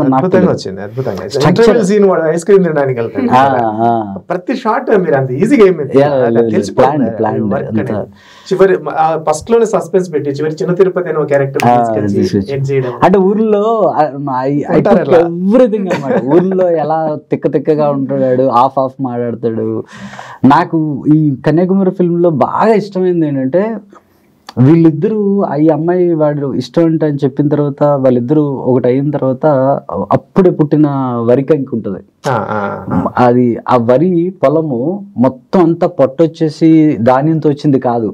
ప్రతి షాట్ మీరు అంత ఈజీగా చివరి ఫస్ట్ లోనే సస్పెన్స్ పెట్టి చివరి చిన్న తిరుపతి అనే క్యారెక్టర్ అంటే ఊర్లో ఎవ్రీథింగ్ అన్నమాట. ఊర్లో ఎలా తిక్కగా ఉంటాడు, ఆఫ్ మాట్లాడతాడు. నాకు ఈ కన్యాకుమారి ఫిల్మ్ లో బాగా ఇష్టమైంది ఏంటంటే, వీళ్ళిద్దరూ ఈ అమ్మాయి వాడు ఇష్టం అంటే అని చెప్పిన తర్వాత వాళ్ళిద్దరూ ఒకటి అయిన తర్వాత అప్పుడే పుట్టిన వరి కంకి ఉంటుంది. అది ఆ వరి పొలము మొత్తం అంతా పొట్టొచ్చేసి ధాన్యంతో వచ్చింది కాదు,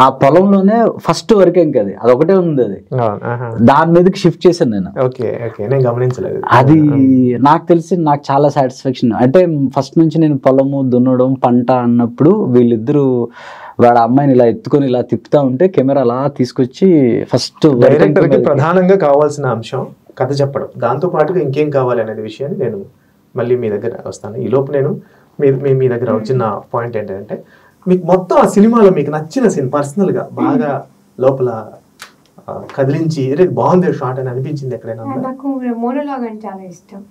ఆ పొలంలోనే ఫస్ట్ వరి కంకి అదొకటే ఉంది. అది దాని మీదకి షిఫ్ట్ చేశాను నేను. గమనించలేదు. అది నాకు తెలిసి నాకు చాలా సాటిస్ఫాక్షన్. అంటే ఫస్ట్ నుంచి నేను పొలము దున్నడం పంట అన్నప్పుడు వీళ్ళిద్దరూ వాడు అమ్మాయిని ఇలా ఎత్తుకొని ఇలా తిప్పుతా ఉంటే కెమెరా అలా తీసుకొచ్చి ఫస్ట్ డైరెక్టర్కి ప్రధానంగా కావాల్సిన అంశం కథ చెప్పడం, దాంతో పాటుగా ఇంకేం కావాలి అనేది విషయాన్ని నేను మళ్ళీ మీ దగ్గర వస్తాను. ఈ లోపు నేను మీ దగ్గర వచ్చిన పాయింట్ ఏంటంటే, మీకు మొత్తం ఆ సినిమాలో మీకు నచ్చిన సీన్ పర్సనల్గా బాగా లోపల కదిలించి బాగుంది షాట్ అని అనిపించింది ఎక్కడైనా? నాకు మోనోలాగ్ అంటే చాలా ఇష్టం.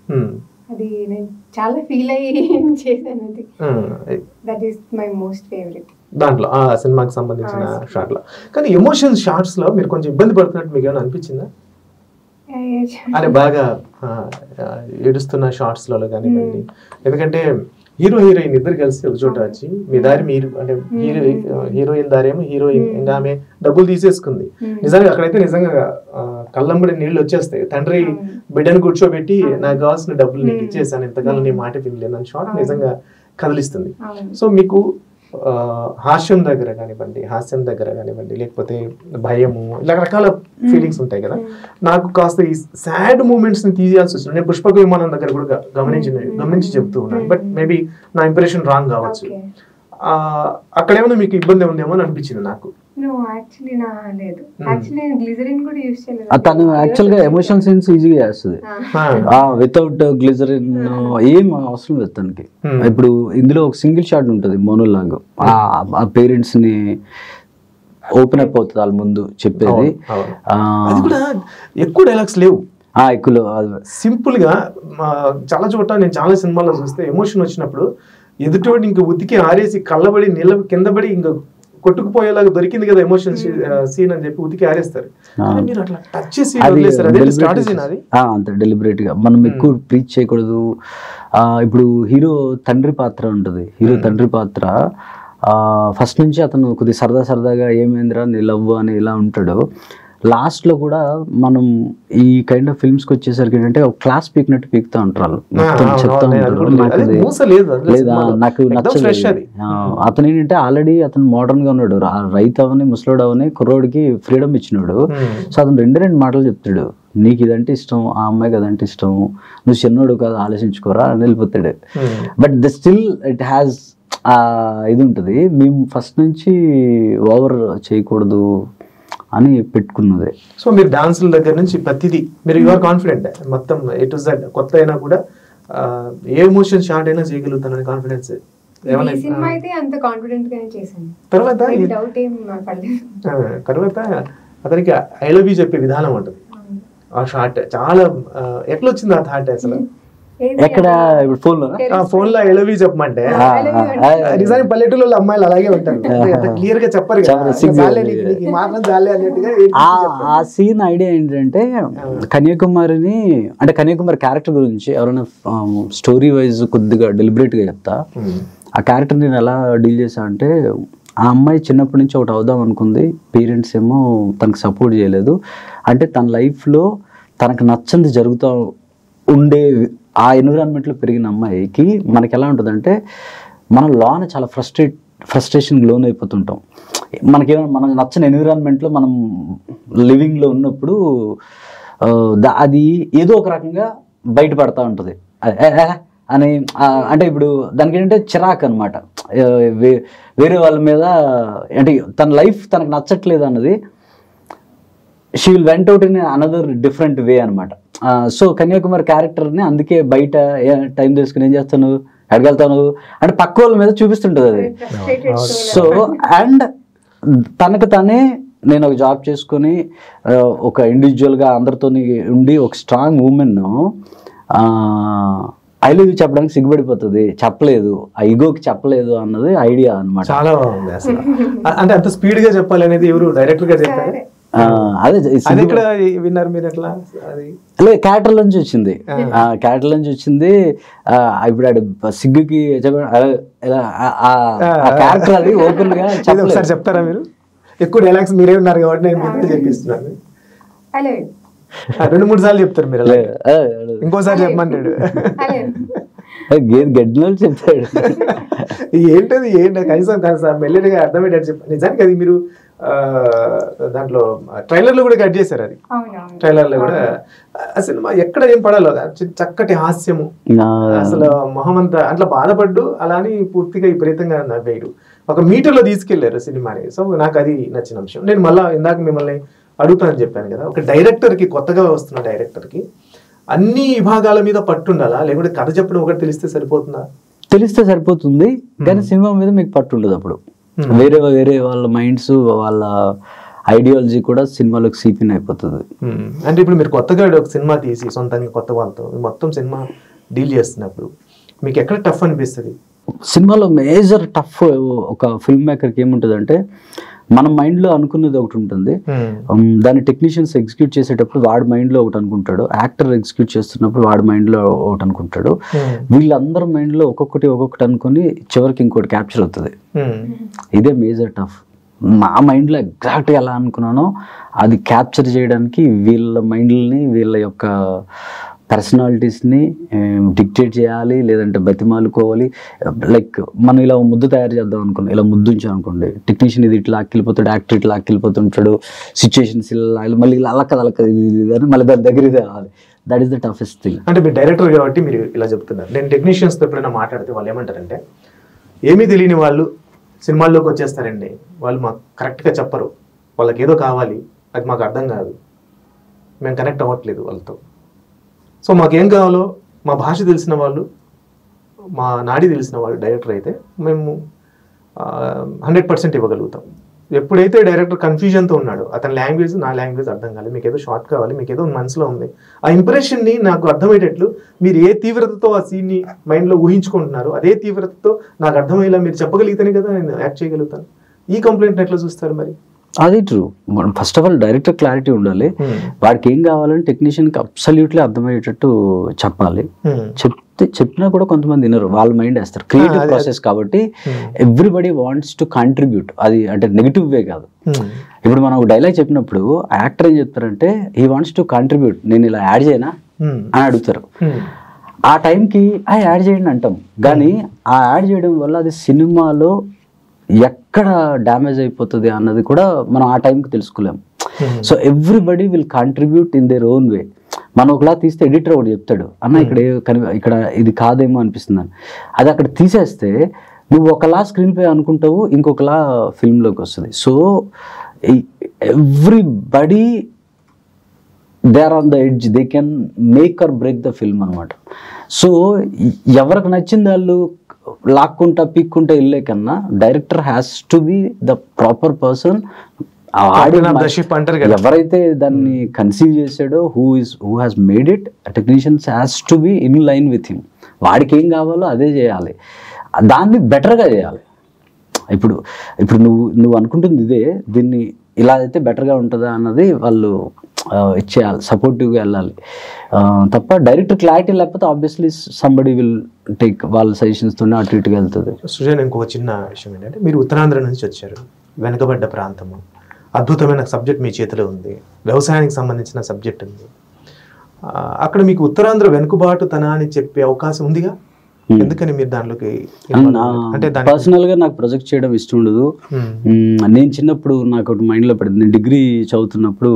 అది నేను చాలా ఫీల్ అయ్యి చేశాను. That is my most favourite దాంట్లో ఆ సినిమాకి సంబంధించిన షాట్లో. కానీ ఎమోషన్ షార్ట్స్ లో మీరు కొంచెం ఇబ్బంది పడుతున్నట్టు మీకు ఏమైనా అనిపించిందా? అంటే బాగా ఏడుస్తున్న షార్ట్స్ లలో కానివ్వండి, ఎందుకంటే హీరో హీరోయిన్ ఇద్దరు కలిసి ఒక చోట వచ్చి మీ దారి మీరు, అంటే హీరోయిన్ దారి ఏమో హీరోయిన్ ఇంకా ఆమె డబ్బులు తీసేసుకుంది. నిజంగా అక్కడైతే నిజంగా కళ్ళంబడి నీళ్ళు వచ్చేస్తాయి. తండ్రి బిడ్డను కూర్చోబెట్టి నాకు కావాల్సిన డబ్బులు నీకు ఇచ్చేసాను, ఇంతకాలం నీ మాట వినలేదు అని షార్ట్ నిజంగా కదిలిస్తుంది. సో మీకు హాస్యం దగ్గర కానివ్వండి లేకపోతే భయము, ఇలా రకరకాల ఫీలింగ్స్ ఉంటాయి కదా. నాకు కాస్త ఈ సాడ్ మూమెంట్స్ ని తీయాల్సి వస్తుంది. నేను పుష్పక విమానం దగ్గర కూడా గమనించి చెప్తూ ఉన్నాను, బట్ మేబీ నా ఇంప్రెషన్ రాంగ్ కావచ్చు. అక్కడ ఏమైనా మీకు ఇబ్బంది ఉందేమో అని అనిపించింది నాకు. తను యాక్చువల్ గా ఎమోషన్ సీన్స్ ఈజీగా చేస్తుంది వితౌట్ గ్లిజరిన్, ఏం అవసరం లేదు తనకి. ఇప్పుడు ఇందులో ఒక సింగిల్ షాట్ ఉంటుంది మోనోలాగ్, ఆ పేరెంట్స్ ని ఓపెన్ అప్ అవుతుంది వాళ్ళ ముందు చెప్పేది. ఎక్కువ డైలాగ్స్ లేవు, ఎక్కువ సింపుల్ గా. చాలా చోట నేను చాలా సినిమాల్లో చూస్తే ఎమోషన్ వచ్చినప్పుడు ఎదుటోటి ఇంక ఉతికి ఆరేసి కళ్ళబడి నీళ్ళ కింద పడి ఇంకా కొట్టుకుపోయేలాగా దొరికింది కదా ఎమోషన్ సీన్ అని చెప్పి ఉతికి ఆరేస్తారు. మీరు అట్లా టచ్ చేసి అంత డెలిబరేట్ గా మనం ఎక్కువ ప్రీచ్ చేయకూడదు. ఇప్పుడు హీరో తండ్రి పాత్ర ఉంటుంది. హీరో తండ్రి పాత్ర ఫస్ట్ నుంచి అతను కొద్దిగా సరదాగా ఏమైందిరా నీ లవ్ అని ఇలా ఉంటాడు. లాస్ట్లో కూడా మనం ఈ కైండ్ ఆఫ్ ఫిల్మ్స్కి వచ్చేసరికి ఏంటంటే ఒక క్లాస్ పీకినట్టు పీకుతూ ఉంటారు వాళ్ళు, మొత్తం చెప్తా ఉంటారు లేదా నాకు నచ్చలేదు. అతను ఏంటంటే ఆల్రెడీ అతను మోడర్న్ గా ఉన్నాడు, రైతు అవని ముసలోడు అవని కుర్రోడికి ఫ్రీడమ్ ఇచ్చినాడు. సో అతను రెండు మాటలు చెప్తాడు, నీకు ఇదంటే ఇష్టం, ఆ అమ్మాయికి అదంటే ఇష్టం, నువ్వు చిన్నోడు కాదు ఆలోచించుకోరా అని వెళ్ళిపోతాడు. But the still it has ఇది ఉంటుంది. మేము ఫస్ట్ నుంచి ఓవర్ చేయకూడదు అని పెట్టుకున్నది. సో మీరు డాన్సుల దగ్గర నుంచి ప్రతిదీ మీరు యువర్ కాన్ఫిడెంట్, మొత్తం ఏ టు జెడ్ కొత్త అయినా కూడా ఏ ఎమోషన్ షార్ట్ అయినా చేయగలుగుతానని కాన్ఫిడెన్స్. ఈ సినిమా అయితే అంత కాన్ఫిడెంట్ గానే చేశాను. తర్వాత డౌట్ ఏం పడలేదు. తర్వాత అతనికి ఐ లవ్ యూ చెప్పే విధానం ఉంటుంది. ఆ షార్ట్ చాలా ఎట్లా వచ్చింది ఆ థాట్ అసలు? ఎక్కడ ఇప్పుడు ఫోన్ లో ఐ లవ్ యూ చెప్పమంటే నిజానికి పల్లెటూళ్ళలో అమ్మాయిలు అలాగే ఉంటారు, క్లియర్ గా చెప్పరు ఆ సీన్ ఐడియా ఏంటంటే కన్యాకుమారిని అంటే కన్యాకుమారి క్యారెక్టర్ గురించి ఎవరైనా స్టోరీ వైజ్ కొద్దిగా డెలిబరేట్ గా చెప్తా. ఆ క్యారెక్టర్ నేను ఎలా డీల్ చేశా అంటే ఆ అమ్మాయి చిన్నప్పటి నుంచి ఒకటి అవుదాం అనుకుంది, పేరెంట్స్ ఏమో తనకు సపోర్ట్ చేయలేదు. అంటే తన లైఫ్లో తనకు నచ్చంది జరుగుతూ ఉండే ఆ ఎన్విరాన్మెంట్లో పెరిగిన అమ్మాయికి మనకి ఎలా ఉంటుందంటే మనం లోన చాలా ఫ్రస్ట్రేషన్కి లోన్ అయిపోతుంటాం. మనకు నచ్చని ఎన్విరాన్మెంట్లో మనం లివింగ్లో ఉన్నప్పుడు అది ఏదో ఒక రకంగా బయటపడతా ఉంటుంది అని. అంటే ఇప్పుడు దానికి ఏంటంటే చిరాకు అనమాట, వేరే వాళ్ళ మీద అంటే తన లైఫ్ తనకు నచ్చట్లేదు అన్నది. She will went out in another different way అనమాట. సో కన్యాకుమారి క్యారెక్టర్ని అందుకే బయట టైం తీసుకుని ఏం చేస్తాను, ఎడగలుగుతాను అంటే పక్క వాళ్ళ మీద చూపిస్తుంటుంది అది. సో అండ్ తనకు తనే నేను ఒక జాబ్ చేసుకొని ఒక ఇండివిజువల్గా అందరితో ఉండి ఒక strong women I love you చెప్పడానికి సిగ్గుపడిపోతుంది, చెప్పలేదు, ఆ ఈగోకి చెప్పలేదు అన్నది ఐడియా అనమాట. చాలా బాగుంది అసలు. అంటే అంత స్పీడ్ గా చెప్పాలి అనేది ఎవరు డైరెక్టర్ గా చెప్పారు? అదే విన్నారు మీరు ఎట్లా? లేదు క్యారెక్టర్ నుంచి వచ్చింది, క్యారెక్టర్ నుంచి వచ్చింది. ఇప్పుడు ఆడు సిగ్గుకి క్యారెక్టర్ అది ఓపెన్ గా ఒకసారి చెప్తారా మీరు? ఎక్కువ డైలాగ్స్ మీరే ఉన్నారు కాబట్టి నేను ముందు చెప్పిస్తున్నాను. 2-3 సార్లు చెప్తారు మీరు, ఇంకోసారి చెప్పమంటాడు. గడ్డలో చెప్తాడు. ఏంటది కనీసం మెల్లడిగా అర్థమయ్యేటట్టు చెప్పారు. నిజానికి అది మీరు దాంట్లో ట్రైలర్ లో కూడా కట్ చేశారు. అది ట్రైలర్ లో కూడా ఆ సినిమా ఎక్కడ ఏం పడాలో చక్కటి హాస్యము, అసలు మొహమంతా అట్లా బాధపడ్డు అలాని పూర్తిగా విపరీతంగా నవ్వేడు, ఒక మీటర్లో తీసుకెళ్లారు సినిమాని. సో నాకు అది నచ్చిన అంశం. నేను మళ్ళీ ఇందాక మిమ్మల్ని అడుగుతానని చెప్పాను కదా, ఒక డైరెక్టర్కి కొత్తగా వస్తున్న డైరెక్టర్కి అన్ని విభాగాల మీద పట్టుండాలా, లేకుంటే కథ చెప్పడం ఒకటి తెలిస్తే సరిపోతుందా? తెలిస్తే సరిపోతుంది, కానీ సినిమా మీద మీకు పట్టు ఉండదు. అప్పుడు వేరే వేరే వాళ్ళ మైండ్స్ వాళ్ళ ఐడియాలజీ కూడా సినిమాలోకి సీపిన్ అయిపోతుంది. అంటే ఇప్పుడు మీరు కొత్తగా ఒక సినిమా తీసి సొంతంగా కొత్త వాళ్ళతో మొత్తం సినిమా డీల్ చేస్తున్నప్పుడు మీకు ఎక్కడ టఫ్ అనిపిస్తుంది? సినిమాలో మేజర్ టఫ్ ఒక ఫిల్మ్ మేకర్కి ఏముంటుంది అంటే మన మైండ్లో అనుకున్నది ఒకటి ఉంటుంది, దాన్ని టెక్నీషియన్స్ ఎగ్జిక్యూట్ చేసేటప్పుడు వాడి మైండ్లో ఒకటి అనుకుంటాడు, యాక్టర్ ఎగ్జిక్యూట్ చేస్తున్నప్పుడు వాడి మైండ్లో ఒకటి అనుకుంటాడు. వీళ్ళందరూ మైండ్లో ఒక్కొక్కటి అనుకుని చివరికి ఇంకోటి క్యాప్చర్ అవుతుంది. ఇదే మేజర్ టఫ్. నా మైండ్లో ఎగ్జాక్ట్గా ఎలా అనుకున్నానో అది క్యాప్చర్ చేయడానికి వీళ్ళ మైండ్ని వీళ్ళ యొక్క పర్సనాలిటీస్ని డిక్టేట్ చేయాలి, లేదంటే బతిమాలుకోవాలి. లైక్ మనం ఇలా ముద్దు తయారు చేద్దాం అనుకున్నాం, ఇలా ముద్దు ఉంచాం అనుకోండి, టెక్నీషియన్ ఇది ఇట్లా అక్కిలిపోతాడు, యాక్టర్ ఇట్లా అక్కిలిపోతుంటాడు, సిచ్యువేషన్స్ ఇలా మళ్ళీ ఇలా అలక్కది అని మళ్ళీ దాని దగ్గర రావాలి. That is the toughest thing. అంటే మీరు డైరెక్టర్ కాబట్టి మీరు ఇలా చెప్తున్నారు. నేను టెక్నీషియన్స్తో ఎప్పుడైనా మాట్లాడితే వాళ్ళు ఏమంటారంటే ఏమీ తెలియని వాళ్ళు సినిమాల్లోకి వచ్చేస్తారండి, వాళ్ళు మాకు కరెక్ట్గా చెప్పరు, వాళ్ళకి ఏదో కావాలి, అది మాకు అర్థం కాదు, మేము కనెక్ట్ అవ్వట్లేదు వాళ్ళతో. సో మాకేం కావాలో మా భాష తెలిసిన వాళ్ళు, మా నాడి తెలిసిన వాళ్ళు డైరెక్టర్ అయితే మేము 100% ఇవ్వగలుగుతాం. ఎప్పుడైతే డైరెక్టర్ కన్ఫ్యూజన్తో ఉన్నాడో, అతని లాంగ్వేజ్ నా లాంగ్వేజ్ అర్థం కాలేదు, మీకు ఏదో షార్ట్ కావాలి, మీకు ఏదో మనసులో ఉంది, ఆ ఇంప్రెషన్ని నాకు అర్థమయ్యేటట్లు మీరు ఏ తీవ్రతతో ఆ సీన్ని మైండ్లో ఊహించుకుంటున్నారు అదే తీవ్రతతో నాకు అర్థమయ్యేలా మీరు చెప్పగలిగితేనే కదా నేను యాక్ట్ చేయగలుగుతాను. ఈ కంప్లైంట్ ఎట్లా చూస్తారు మరి? అది true. First of all director clarity ఉండాలి, వాడికి ఏం కావాలని టెక్నీషియన్కి అబ్సల్యూట్లీ అర్థమయ్యేటట్టు చెప్పాలి. చెప్పినా కూడా కొంతమంది వినరు, వాళ్ళ మైండ్ వేస్తారు. క్రియేటివ్ ప్రాసెస్ కాబట్టి ఎవ్రీబడి వాంట్స్ టు కాంట్రిబ్యూట్. అది అంటే నెగిటివ్ వే కాదు. ఇప్పుడు మనం ఒక డైలాగ్ చెప్పినప్పుడు యాక్టర్ ఏం చెప్తారంటే హీ వాంట్స్ టు కాంట్రిబ్యూట్, నేను ఇలా యాడ్ చేయనా అని అడుగుతారు. ఆ టైంకి యాడ్ చేయండి అంటాం, కానీ ఆ యాడ్ చేయడం వల్ల అది సినిమాలో ఎక్కడ డ్యామేజ్ అయిపోతుంది అన్నది కూడా మనం ఆ టైంకి తెలుసుకోలేము. So everybody will contribute in their own way. మనం ఒకలా తీస్తే ఎడిటర్ ఒకటి చెప్తాడు, అన్న ఇక్కడ ఇది కాదేమో అనిపిస్తుంది అని. అది అక్కడ తీసేస్తే నువ్వు ఒకలా స్క్రీన్ ప్లే అనుకుంటావు, ఇంకొకలా ఫిల్మ్లోకి వస్తుంది. So everybody they are on the edge, they can make or break the film అనమాట. సో ఎవరికి నచ్చింది వాళ్ళు లాక్కుంటా పీక్కుంటా వెళ్ళే కన్నా director has to be the proper person. ఎవరైతే దాన్ని కన్సీవ్ చేసాడో, who has made it, technicians has to be in line with him. వాడికి ఏం కావాలో అదే చేయాలి, దాన్ని బెటర్గా చేయాలి. ఇప్పుడు నువ్వు అనుకుంటుంది ఇదే, దీన్ని ఇలా అయితే బెటర్గా ఉంటుందా అన్నది వాళ్ళు ఇచ్చేయాలి, సపోర్టివ్గా వెళ్ళాలి తప్ప డైరెక్ట్ క్లారిటీ లేకపోతే ఆబ్వియస్లీ సంబడి విల్ టేక్ వాళ్ళ సజెషన్స్తోనే అటు ఇటుగా వెళ్తుంది. సృజన్, ఇంకొక చిన్న విషయం ఏంటంటే, మీరు ఉత్తరాంధ్ర నుంచి వచ్చారు, వెనుకబడ్డ ప్రాంతము, అద్భుతమైన సబ్జెక్ట్ మీ చేతిలో ఉంది, వ్యవసాయానికి సంబంధించిన సబ్జెక్ట్ ఉంది. అక్కడ మీకు ఉత్తరాంధ్ర వెనుకబాటుతనా అని చెప్పే అవకాశం ఉందిగా, ఎందుకని మీరు దాంట్లోకి? అంటే పర్సనల్ గా నాకు ప్రొజెక్ట్ చేయడం ఇష్టం ఉండదు. నేను చిన్నప్పుడు నాకు ఒకటి మైండ్ లో పడింది, నేను డిగ్రీ చదువుతున్నప్పుడు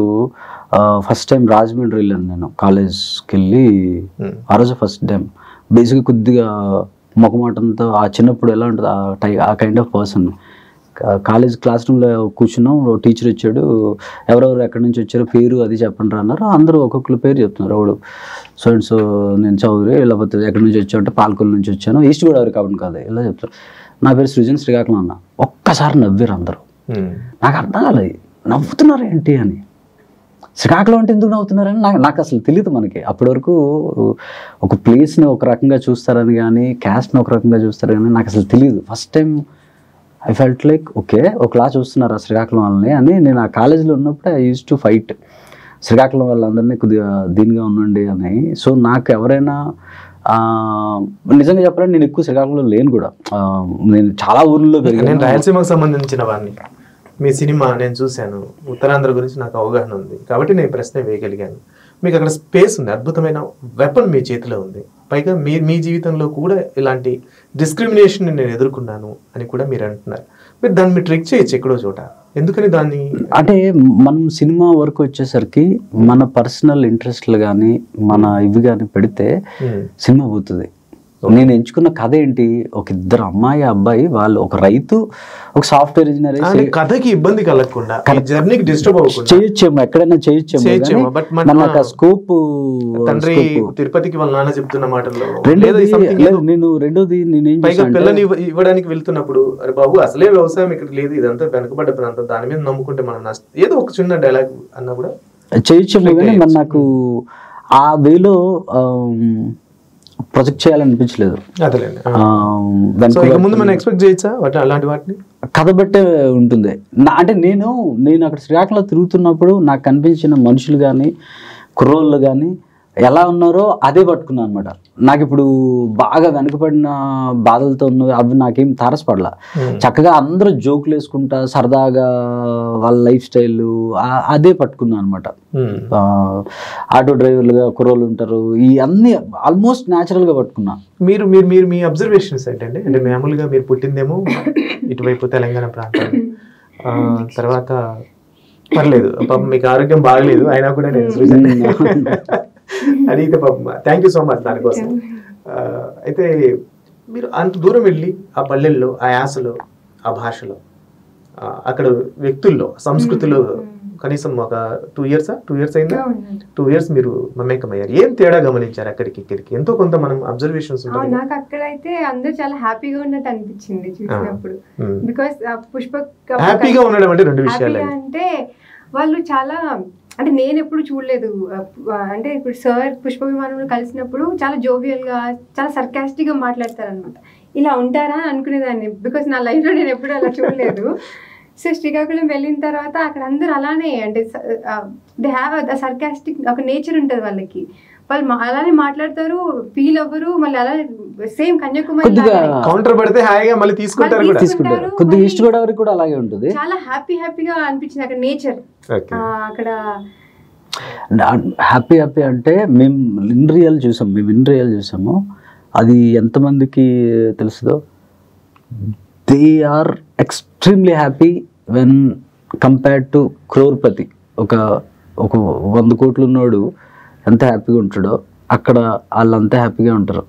ఫస్ట్ టైం రాజమండ్రి వెళ్ళాను నేను కాలేజ్కి వెళ్ళి. ఆ రోజు ఫస్ట్ టైం బేసిక్గా కొద్దిగా మొహమాటంతో, ఆ చిన్నప్పుడు ఎలా ఉంటుంది ఆ kind of person. College class రూమ్లో కూర్చున్నాం, టీచర్ వచ్చాడు, ఎవరెవరు ఎక్కడి నుంచి వచ్చారో పేరు అది చెప్పండి అన్నారు. అందరూ ఒక్కొక్కరు పేరు చెప్తున్నారు. ఎవడు సో అండ్ సో, నేను చౌదరి, లేకపోతే ఎక్కడి నుంచి వచ్చావు అంటే పాలకొల్లు నుంచి వచ్చాను, ఈస్ట్ గోదావరి కాబట్టి కాదు ఇలా చెప్తారు. నా పేరు సృజన్, శ్రీకాకుళం అన్న. ఒక్కసారి నవ్వారు అందరూ. నాకు అర్థం కాలేదు, నవ్వుతున్నారు ఏంటి అని. శ్రీకాకుళం అంటే ఎందుకు నవ్వుతున్నారని నాకు అసలు తెలియదు. మనకి అప్పటి వరకు ఒక ప్లేస్ని ఒక రకంగా చూస్తారని కానీ, క్యాస్ట్ని ఒక రకంగా చూస్తారు కానీ నాకు అసలు తెలియదు. First time I felt like okay, ఒకలా చూస్తున్నారు ఆ శ్రీకాకుళం వాళ్ళని అని. నేను ఆ కాలేజీలో ఉన్నప్పుడు I use to fight, Srikakulam వాళ్ళందరినీ కొద్దిగా దీనిగా ఉండండి అని. సో నాకు ఎవరైనా నిజంగా చెప్పాలంటే నేను ఎక్కువ శ్రీకాకుళంలో లేను కూడా, నేను చాలా ఊర్లో పెరిగాను. నేను రాయలసీమకు సంబంధించిన వాడిని, మీ సినిమా నేను చూశాను, ఉత్తరాంధ్ర గురించి నాకు అవగాహన ఉంది కాబట్టి నేను ప్రశ్న వేయగలిగాను. మీకు అక్కడ స్పేస్ ఉంది, అద్భుతమైన వెపన్ మీ చేతిలో ఉంది. పైగా మీ జీవితంలో కూడా ఇలాంటి డిస్క్రిమినేషన్ నేను ఎదుర్కొన్నాను అని కూడా మీరు అంటున్నారు. మీరు దాన్ని మీరు ట్రెక్ చేయొచ్చు ఎక్కడో చోట, ఎందుకని దాన్ని? అంటే మనం సినిమా వరకు వచ్చేసరికి మన పర్సనల్ ఇంట్రెస్ట్లు కానీ మన ఇవి కానీ పెడితే సినిమా పోతుంది. నేను ఎంచుకున్న కథ ఏంటి, ఒక ఇద్దరు అమ్మాయి అబ్బాయి, వాళ్ళు ఒక రైతు, ఒక సాఫ్ట్వేర్ ఇంజనీర్. కథకి ఇబ్బంది కలగకుండా, జర్నీకి డిస్టర్బ్ అవ్వకుండా చేయొచ్చేమో, ఎక్కడైనా చేయొచ్చేమో. బట్ మన స్కోప్ తండ్రి తిరుపతికి వాళ్ళ నాన్న చెప్తున్న మాటల్లో నేను రెండోది నేనేం పిల్లని ఇవ్వడానికి వెళ్తున్నప్పుడు, అరే బాబు అసలే వ్యవసాయం ఇక్కడ లేదు, ఇదంతా వెనుకబడ్డ ప్రాంతం, దాని మీద నమ్ముకుంటే మనం ఏదో ఒక చిన్న డైలాగ్ అన్నా కూడా చేయొచ్చేమో. కానీ మరి నాకు ఆ వేలో ప్రొజెక్ట్ చేయాలనిపించలేదు. కథ బట్టే ఉంటుంది. అంటే నేను అక్కడ శ్రీకాకుళంలో తిరుగుతున్నప్పుడు నాకు కనిపించిన మనుషులు కానీ కుర్రోళ్ళు కానీ ఎలా ఉన్నారో అదే పట్టుకున్నాను అనమాట. నాకు ఇప్పుడు బాగా వెనకబడిన బాధలతో ఉన్నవి అవి నాకేం తారసపడలా. చక్కగా అందరూ జోకులు వేసుకుంటా సరదాగా వాళ్ళ లైఫ్ స్టైల్ అదే పట్టుకున్నాను అనమాట. ఆటో డ్రైవర్లుగా కుర్రోళ్ళు ఉంటారు, ఈ అన్ని ఆల్మోస్ట్ న్యాచురల్గా పట్టుకున్నా. మీరు మీరు మీరు మీ అబ్జర్వేషన్స్ ఏంటంటే, అంటే మామూలుగా మీరు పుట్టిందేమో ఇటువైపు తెలంగాణ ప్రాంతం, తర్వాత పర్లేదు పాపం మీకు ఆరోగ్యం బాగలేదు అయినా కూడా నేను అడిగితే పాపం థ్యాంక్ యూ సో మచ్ దానికోసం. అయితే మీరు అంత దూరం వెళ్ళి ఆ పల్లెల్లో, ఆ యాసలో, ఆ భాషలో, అక్కడ వ్యక్తుల్లో, సంస్కృతిలో కనీసం ఒక 2 years అయిందా? 2 years మీరు మమేకమయ్యారు. ఏం తేడా గమనించారు అక్కడికి ఇక్కడికి? ఎంతో కొంత మనం అబ్జర్వేషన్స్ ఉంటాయి. నాకు అక్కడైతే అందరూ చాలా హ్యాపీగా ఉన్నట్టు అనిపించింది చూసినప్పుడు. బికాస్ పుష్పక్ హ్యాపీగా ఉండడం అంటే 2 విషయాలు. అంటే వాళ్ళు చాలా, అంటే నేను ఎప్పుడు చూడలేదు. అంటే ఇప్పుడు సార్ పుష్ప విమానంలో కలిసినప్పుడు చాలా జోవియల్ గా, చాలా సర్కాస్టిక్ గా మాట్లాడతారు అనమాట. ఇలా ఉంటారా అనుకునేదాన్ని, బికాస్ నా లైఫ్ లో నేను ఎప్పుడు అలా చూడలేదు. సో శ్రీకాకుళం వెళ్ళిన తర్వాత అక్కడ అందరూ అలానే, అంటే దే హ్యావ్ అ సర్కాస్టిక్ ఒక నేచర్ ఉంటుంది వాళ్ళకి. వాళ్ళు అలానే మాట్లాడతారు, ఫీల్ అవ్వరు, మళ్ళీ అలా సేమ్ కన్యాకుమారి కౌంటర్ పడితే హాయిగా మళ్ళీ తీసుకుంటారు. కొద్దిగా ఈస్ట్ గోదావరి కూడా అలాగే ఉంటుంది. చాలా హ్యాపీగా అనిపించింది అక్కడ నేచర్. అక్కడ హ్యాపీ అంటే మేము ఇన్ రియల్ చూసాము. అది ఎంతమందికి తెలుసుదో, they are extremely happy when compared to crorepati. ఒక 100 కోట్లు ఉన్నోడు ఎంత హ్యాపీగా ఉంటాడో అక్కడ వాళ్ళు అంత హ్యాపీగా ఉంటారు.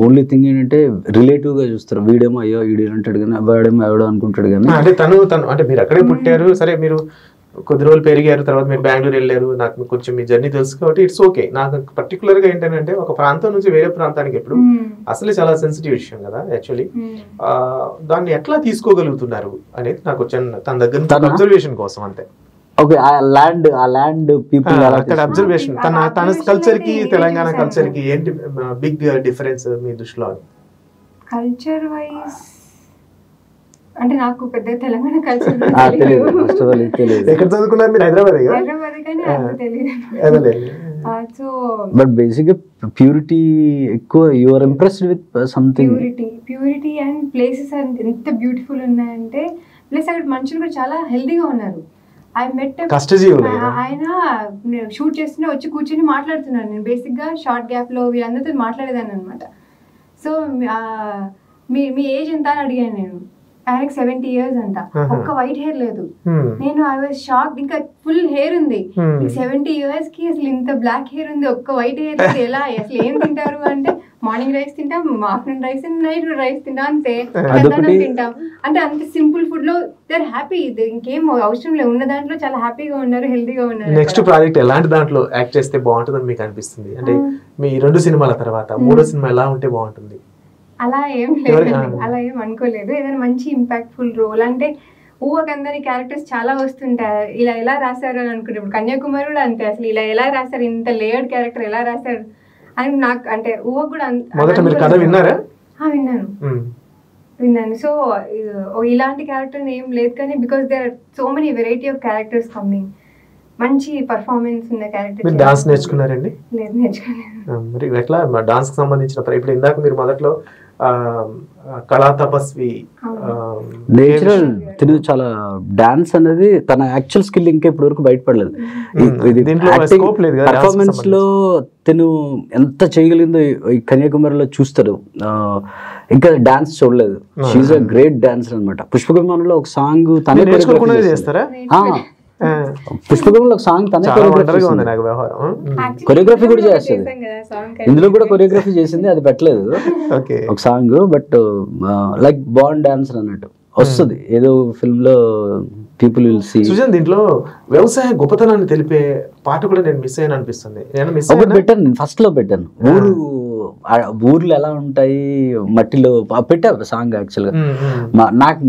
ఓన్లీ థింగ్ ఏంటంటే రిలేటివ్గా చూస్తారు. వీడేమో అయ్యో వీడు అంటాడు కానీ వాడేమో ఎవడో అనుకుంటాడు కానీ, అంటే తను అంటే మీరు అక్కడే పుట్టారు, సరే మీరు కొద్ది రోజులు పెరిగారు, తర్వాత మీరు బెంగళూరు వెళ్ళారు, నాకు కొంచెం మీ జర్నీ తెలుసు కాబట్టి ఇట్స్ ఓకే. నాకు పర్టికులర్ గా ఏంటంటే ఒక ప్రాంతం నుంచి వేరే ప్రాంతానికి ఎప్పుడు అసలు చాలా సెన్సిటివ్ విషయం కదా యాక్చువల్లీ. దాన్ని ఎట్లా తీసుకోగలుగుతున్నారు అనేది నాకు తన దగ్గర అబ్జర్వేషన్ కోసం అంతే. ఓకే, ఆ ల్యాండ్ పీపుల్ అక్కడ అబ్జర్వేషన్, తన కల్చర్ కి తెలంగాణ కల్చర్ కి ఏంటి బిగ్ డిఫరెన్స్ మీ దృష్టిలో? కల్చర్ వైజ్ అంటే నాకు పెద్ద తెలంగాణ కల్చర్ ఎక్కడ చదువుకున్నారు మీరు? హైదరాబాద్ కానీ అంత తెలియదు. సో బట్ బేసిక్గా ప్యూరిటీ ఎక్కువ. You are impressed with something. Purity and places ఎంత బ్యూటిఫుల్ ఉన్నాయంటే, ప్లస్ అక్కడ మనుషులు కూడా చాలా హెల్దీగా ఉన్నారు. ఐ మెట్ ఆయన షూట్ చేస్తుంటే వచ్చి కూర్చొని మాట్లాడుతున్నాను. నేను బేసిక్ గా షార్ట్ గ్యాప్ లో వీళ్ళందరితో మాట్లాడేదాన్ని అనమాట. సో మీ ఏజ్ ఎంత అని అడిగాను నేను. ఆయనకి 70 years అంట. ఒక్క వైట్ హెయిర్ లేదు. నేను ఐ వాజ్ షాక్. ఇంకా ఫుల్ హెయిర్ ఉంది. 70 years కి అసలు ఇంత బ్లాక్ హెయిర్ ఉంది, ఒక్క వైట్ హెయిర్ లేదు, ఎలా అసలు ఏం తింటారు అంటే, మార్నింగ్ రైస్ తింటాం, ఆఫ్టర్నూన్ రైస్, నైట్ రైస్ తింటాం, అంతే తింటాం. అంటే అంత సింపుల్ ఫుడ్ లో దే హ్యాపీ. ఇంకేం అవసరం లేదు, ఉన్న దాంట్లో చాలా హ్యాపీగా ఉన్నారు, హెల్దీగా ఉన్నారు. నెక్స్ట్ ప్రాజెక్ట్ ఎలాంటి దాంట్లో యాక్ట్ చేస్తే బాగుంటుందని మీకు అనిపిస్తుంది? అంటే మీ 2 సినిమాల తర్వాత 3వ సినిమా ఎలా ఉంటే బాగుంటుంది? అలా ఏం లేదు, అలా ఏం అనుకోలేదు. ఏదైనా మంచి ఇంపాక్ట్ఫుల్ రోల్ అంటే ఊహకందని క్యారెక్టర్స్ చాలా వస్తుంటాయి. ఇలా ఎలా రాశారు అని అనుకుంటే, ఇప్పుడు కన్యాకుమారి కూడా అంతే, అసలు ఇలా ఎలా రాశారు, ఇంత లేయర్డ్ క్యారెక్టర్ ఎలా రాశారు అని నాకు అంటే ఊహ కూడా. విన్నాను. సో ఇలాంటి క్యారెక్టర్ ఏం లేదు, కానీ because there are so many variety of characters coming. మంచి పర్ఫార్మెన్స్ ఉన్న క్యారెక్టర్. డాన్స్ నేర్చుకున్నారండి? లేదు, నేర్చుకోలేదు. మరి ఎట్లా డాన్స్ కి సంబంధించిన ఇప్పుడు ఇందాక మీరు మొదట్లో కళా తపస్వి నేచురల్ తిను చాలా డాన్స్ అనేది తన యాక్చువల్ స్కిల్ ఇంకా ఇప్పటి వరకు బయటపడలేదు. పర్ఫార్మెన్స్ లో తిను ఎంత చేయగలిగిందో ఈ కన్యాకుమారిలో చూస్తారు. ఇంకా డాన్స్ చూడలేదు. షీఈ్ అ గ్రేట్ డాన్సర్ అనమాట. పుష్పకుమార్లో ఒక సాంగ్ తనే చేస్తారా? పుష్పకంలో ఒక సాంగ్ తనే కొరియోగ్రఫీ కూడా చేస్తుంది. ఇందులో కూడా కొరియోగ్రఫీ చేసింది, అది పెట్టలేదు ఒక song. But like born dancer అన్నట్టు వస్తుంది ఏదో ఫిల్మ్ లో, పీపుల్ విల్ సీ. సుజన్, దీంట్లో వ్యవసాయ గొప్పతనాన్ని తెలిపే పాట కూడా నేను మిస్ అయ్యాను అనిపిస్తుంది. పెట్టాను, నేను ఫస్ట్ లో పెట్టాను. ఊర్లు ఎలా ఉంటాయి మట్టిలో పెట్టా సాంగ్. యాక్చువల్ గా నాకు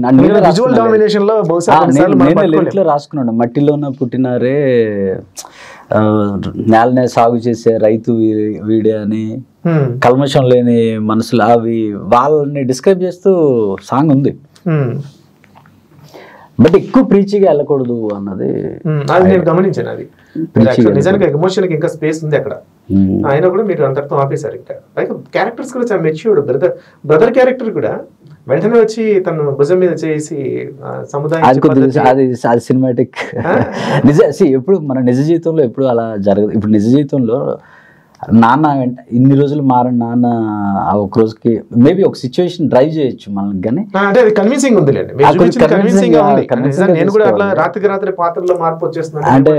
లిరిక్ లో రాసుకున్నాడు, మట్టిలోన పుట్టినారే నేలనే సాగు చేసే రైతు వీడే అని, కల్మషం లేని మనసులు, అవి వాళ్ళని డిస్క్రైబ్ చేస్తూ సాంగ్ ఉంది. బట్ ఎక్కువ ప్రీచిగా వెళ్ళకూడదు అన్నది నేను గమనించాను. అది నిజానికి ఎమోషన్ కి ఇంకా స్పేస్ ఉంది అక్కడ. ఆయన కూడా మీరు అంతటితో ఆపేశారు. ఇంకా పైగా క్యారెక్టర్స్ కూడా చాలా మెచ్యూర్డ్. బ్రదర్ క్యారెక్టర్ కూడా వెంటనే వచ్చి తను భుజం మీద చేసి సముదాయం, అది సినిమాటిక్. ఎప్పుడు మన నిజ జీవితంలో ఎప్పుడు అలా జరగదు. ఇప్పుడు నిజ జీవితంలో నాన్న ఇన్ని రోజులు మారని నాన్న ఒక రోజుకి మేబీ ఒక సిచ్యువేషన్ డ్రైవ్ చేయొచ్చు మనకి, కానీ కన్విన్సింగ్ ఉంది. నేను కూడా అట్లా రాత్రి పాత్రలో మార్పు వచ్చేస్తుంది అంటే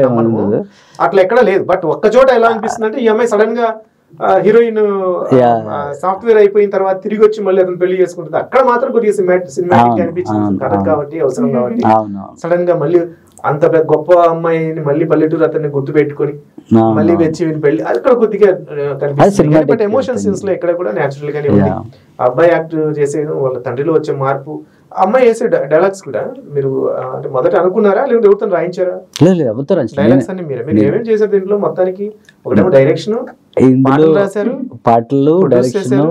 అట్లా ఎక్కడ లేదు. బట్ ఒక్క చోట ఎలా అనిపిస్తుంది అంటే, ఈ అమ్మాయి సడన్ గా హీరోయిన్ సాఫ్ట్వేర్ అయిపోయిన తర్వాత తిరిగి వచ్చి మళ్ళీ అతను పెళ్లి చేసుకుంటుంది. అక్కడ మాత్రం కొద్దిగా సినిమాటిక్ అనిపించింది కథ కాబట్టి, అవసరం కాబట్టి. సడన్ గా మళ్ళీ అంత గొప్ప అమ్మాయిని మళ్ళీ పల్లెటూరు అతన్ని గుర్తు పెట్టుకుని మళ్ళీ వచ్చి పెళ్లి, అక్కడ కొద్దిగా కనిపిస్తుంది. బట్ ఎమోషన్ సీన్స్ లో ఎక్కడ కూడా న్యాచురల్ గానే ఉంది. అబ్బాయి యాక్ట్ చేసే వాళ్ళ తండ్రిలో వచ్చే మార్పు, అమ్మాయి వేసే డైలాగ్స్ కూడా మీరు అంటే మొదట అనుకున్నారా లేకపోతే ఎవరితో రాయించారా? డైలాగ్స్ అన్ని మీరు ఏమేమి చేశారు దీంట్లో? మొత్తానికి ఒకటేమో డైరెక్షన్, పాటలు రాశారు, పాటలు డైరెక్షన్,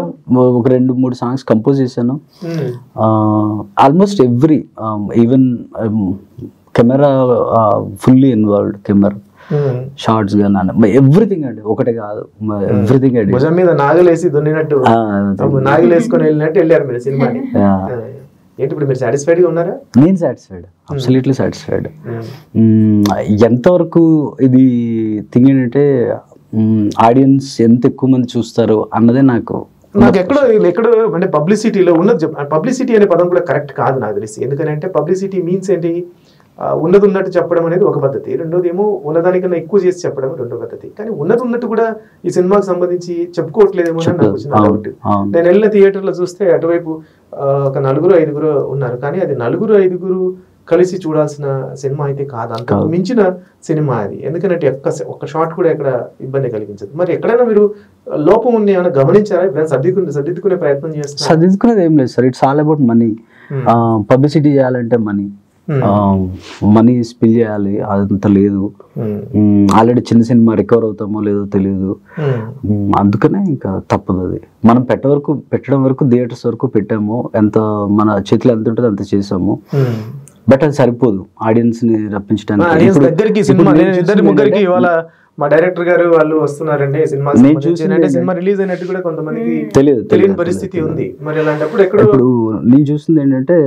ఒక 2-3 సాంగ్స్ కంపోజ్ చేశాను. Almost every even camera fully involved. Camera shots గానీ ఎవ్రీథింగ్ అండి, ఒకటే కాదు ఎవ్రీథింగ్ అండి. భుజం మీద నాగలేసి దున్నినట్టు, నాగలేసుకొని వెళ్ళినట్టు వెళ్ళారు మీరు సినిమాని. ఏంటి ఇప్పుడు మీరు సాటిస్ఫైడ్ గా ఉన్నారా? నేను సాటిస్ఫైడ్, అబ్సల్యూట్లీ సాటిస్ఫైడ్. ఎంతవరకు ఇది థింగ్ ఏంటంటే ఆడియన్స్ ఎంత ఎక్కువ మంది చూస్తారు అన్నదే నాకు ఎక్కడో అంటే పబ్లిసిటీలో ఉన్నది. పబ్లిసిటీ అనే పదం కూడా కరెక్ట్ కాదు నాకు తెలిసి. ఎందుకంటే పబ్లిసిటీ మీన్స్ ఏంటి, ఉన్నది ఉన్నట్టు చెప్పడం అనేది ఒక పద్ధతి, రెండోది ఏమో ఉన్నదానికన్నా ఎక్కువ చేసి చెప్పడం రెండో పద్ధతి. కానీ ఉన్నది ఉన్నట్టు కూడా ఈ సినిమాకి సంబంధించి చెప్పుకోవట్లేదేమో అని నాకు వచ్చిన డౌట్. నేను వెళ్ళిన థియేటర్లో చూస్తే అటువైపు ఒక 4-5 ఉన్నారు, కానీ అది 4-5 కలిసి చూడాల్సిన సినిమా అయితే కాదు, అంత మించిన సినిమా అది. ఎందుకంటే ఒక్క షాట్ కూడా ఎక్కడ ఇబ్బంది కలిగించదు. మరి ఎక్కడైనా మీరు లోపం ఉంది ఏమైనా గమనించారా? ఎప్పుడైనా సర్దిద్దుకునే ప్రయత్నం చేస్తారు? సర్దిద్దుకునేది ఏం లేదు sir, it's all about money. Publicity చేయాలంటే మనీ స్పిల్ చేయాలి, అదంతా లేదు. ఆల్రెడీ చిన్న సినిమా రికవర్ అవుతామో లేదో తెలియదు, అందుకనే ఇంకా తప్పదు. అది మనం పెట్టడం వరకు థియేటర్స్ వరకు పెట్టాము, ఎంత మన చేతిలో ఎంత ఉంటుందో అంత చేసాము. బట్ అది సరిపోదు ఆడియన్స్ ని రప్పించడానికి. మా డైరెక్టర్ గారు వాళ్ళు వస్తున్నారండి, సినిమా రిలీజ్ అయినట్టు కూడా కొంతమందికి తెలియని పరిస్థితి ఉంది. మరి అలాంటప్పుడు ఇప్పుడు నేను చూసింది ఏంటంటే,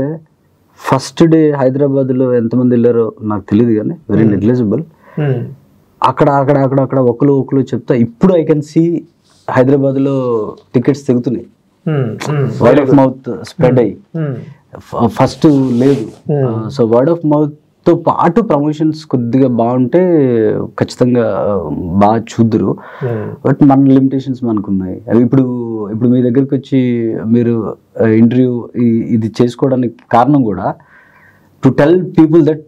ఫస్ట్ డే హైదరాబాద్ లో ఎంతమంది వెళ్ళారో నాకు తెలియదు కానీ వెరీ నెగ్లిజిబుల్. అక్కడ ఒకరు చెప్తా, ఇప్పుడు ఐ కెన్ సీ హైదరాబాద్ లో టికెట్స్ తెగుతున్నాయి, వర్డ్ ఆఫ్ మౌత్ స్ప్రెడ్ అయ్యి. ఫస్ట్ లేదు, సో వర్డ్ ఆఫ్ మౌత్ తో పాటు ప్రమోషన్స్ కొద్దిగా బాగుంటే ఖచ్చితంగా బాగా చూద్దరు. బట్ మన లిమిటేషన్స్ మనకున్నాయి. అవి ఇప్పుడు మీ దగ్గరికి వచ్చి మీరు ఇంటర్వ్యూ ఇది చేసుకోవడానికి కారణం కూడా టు టెల్ పీపుల్ దట్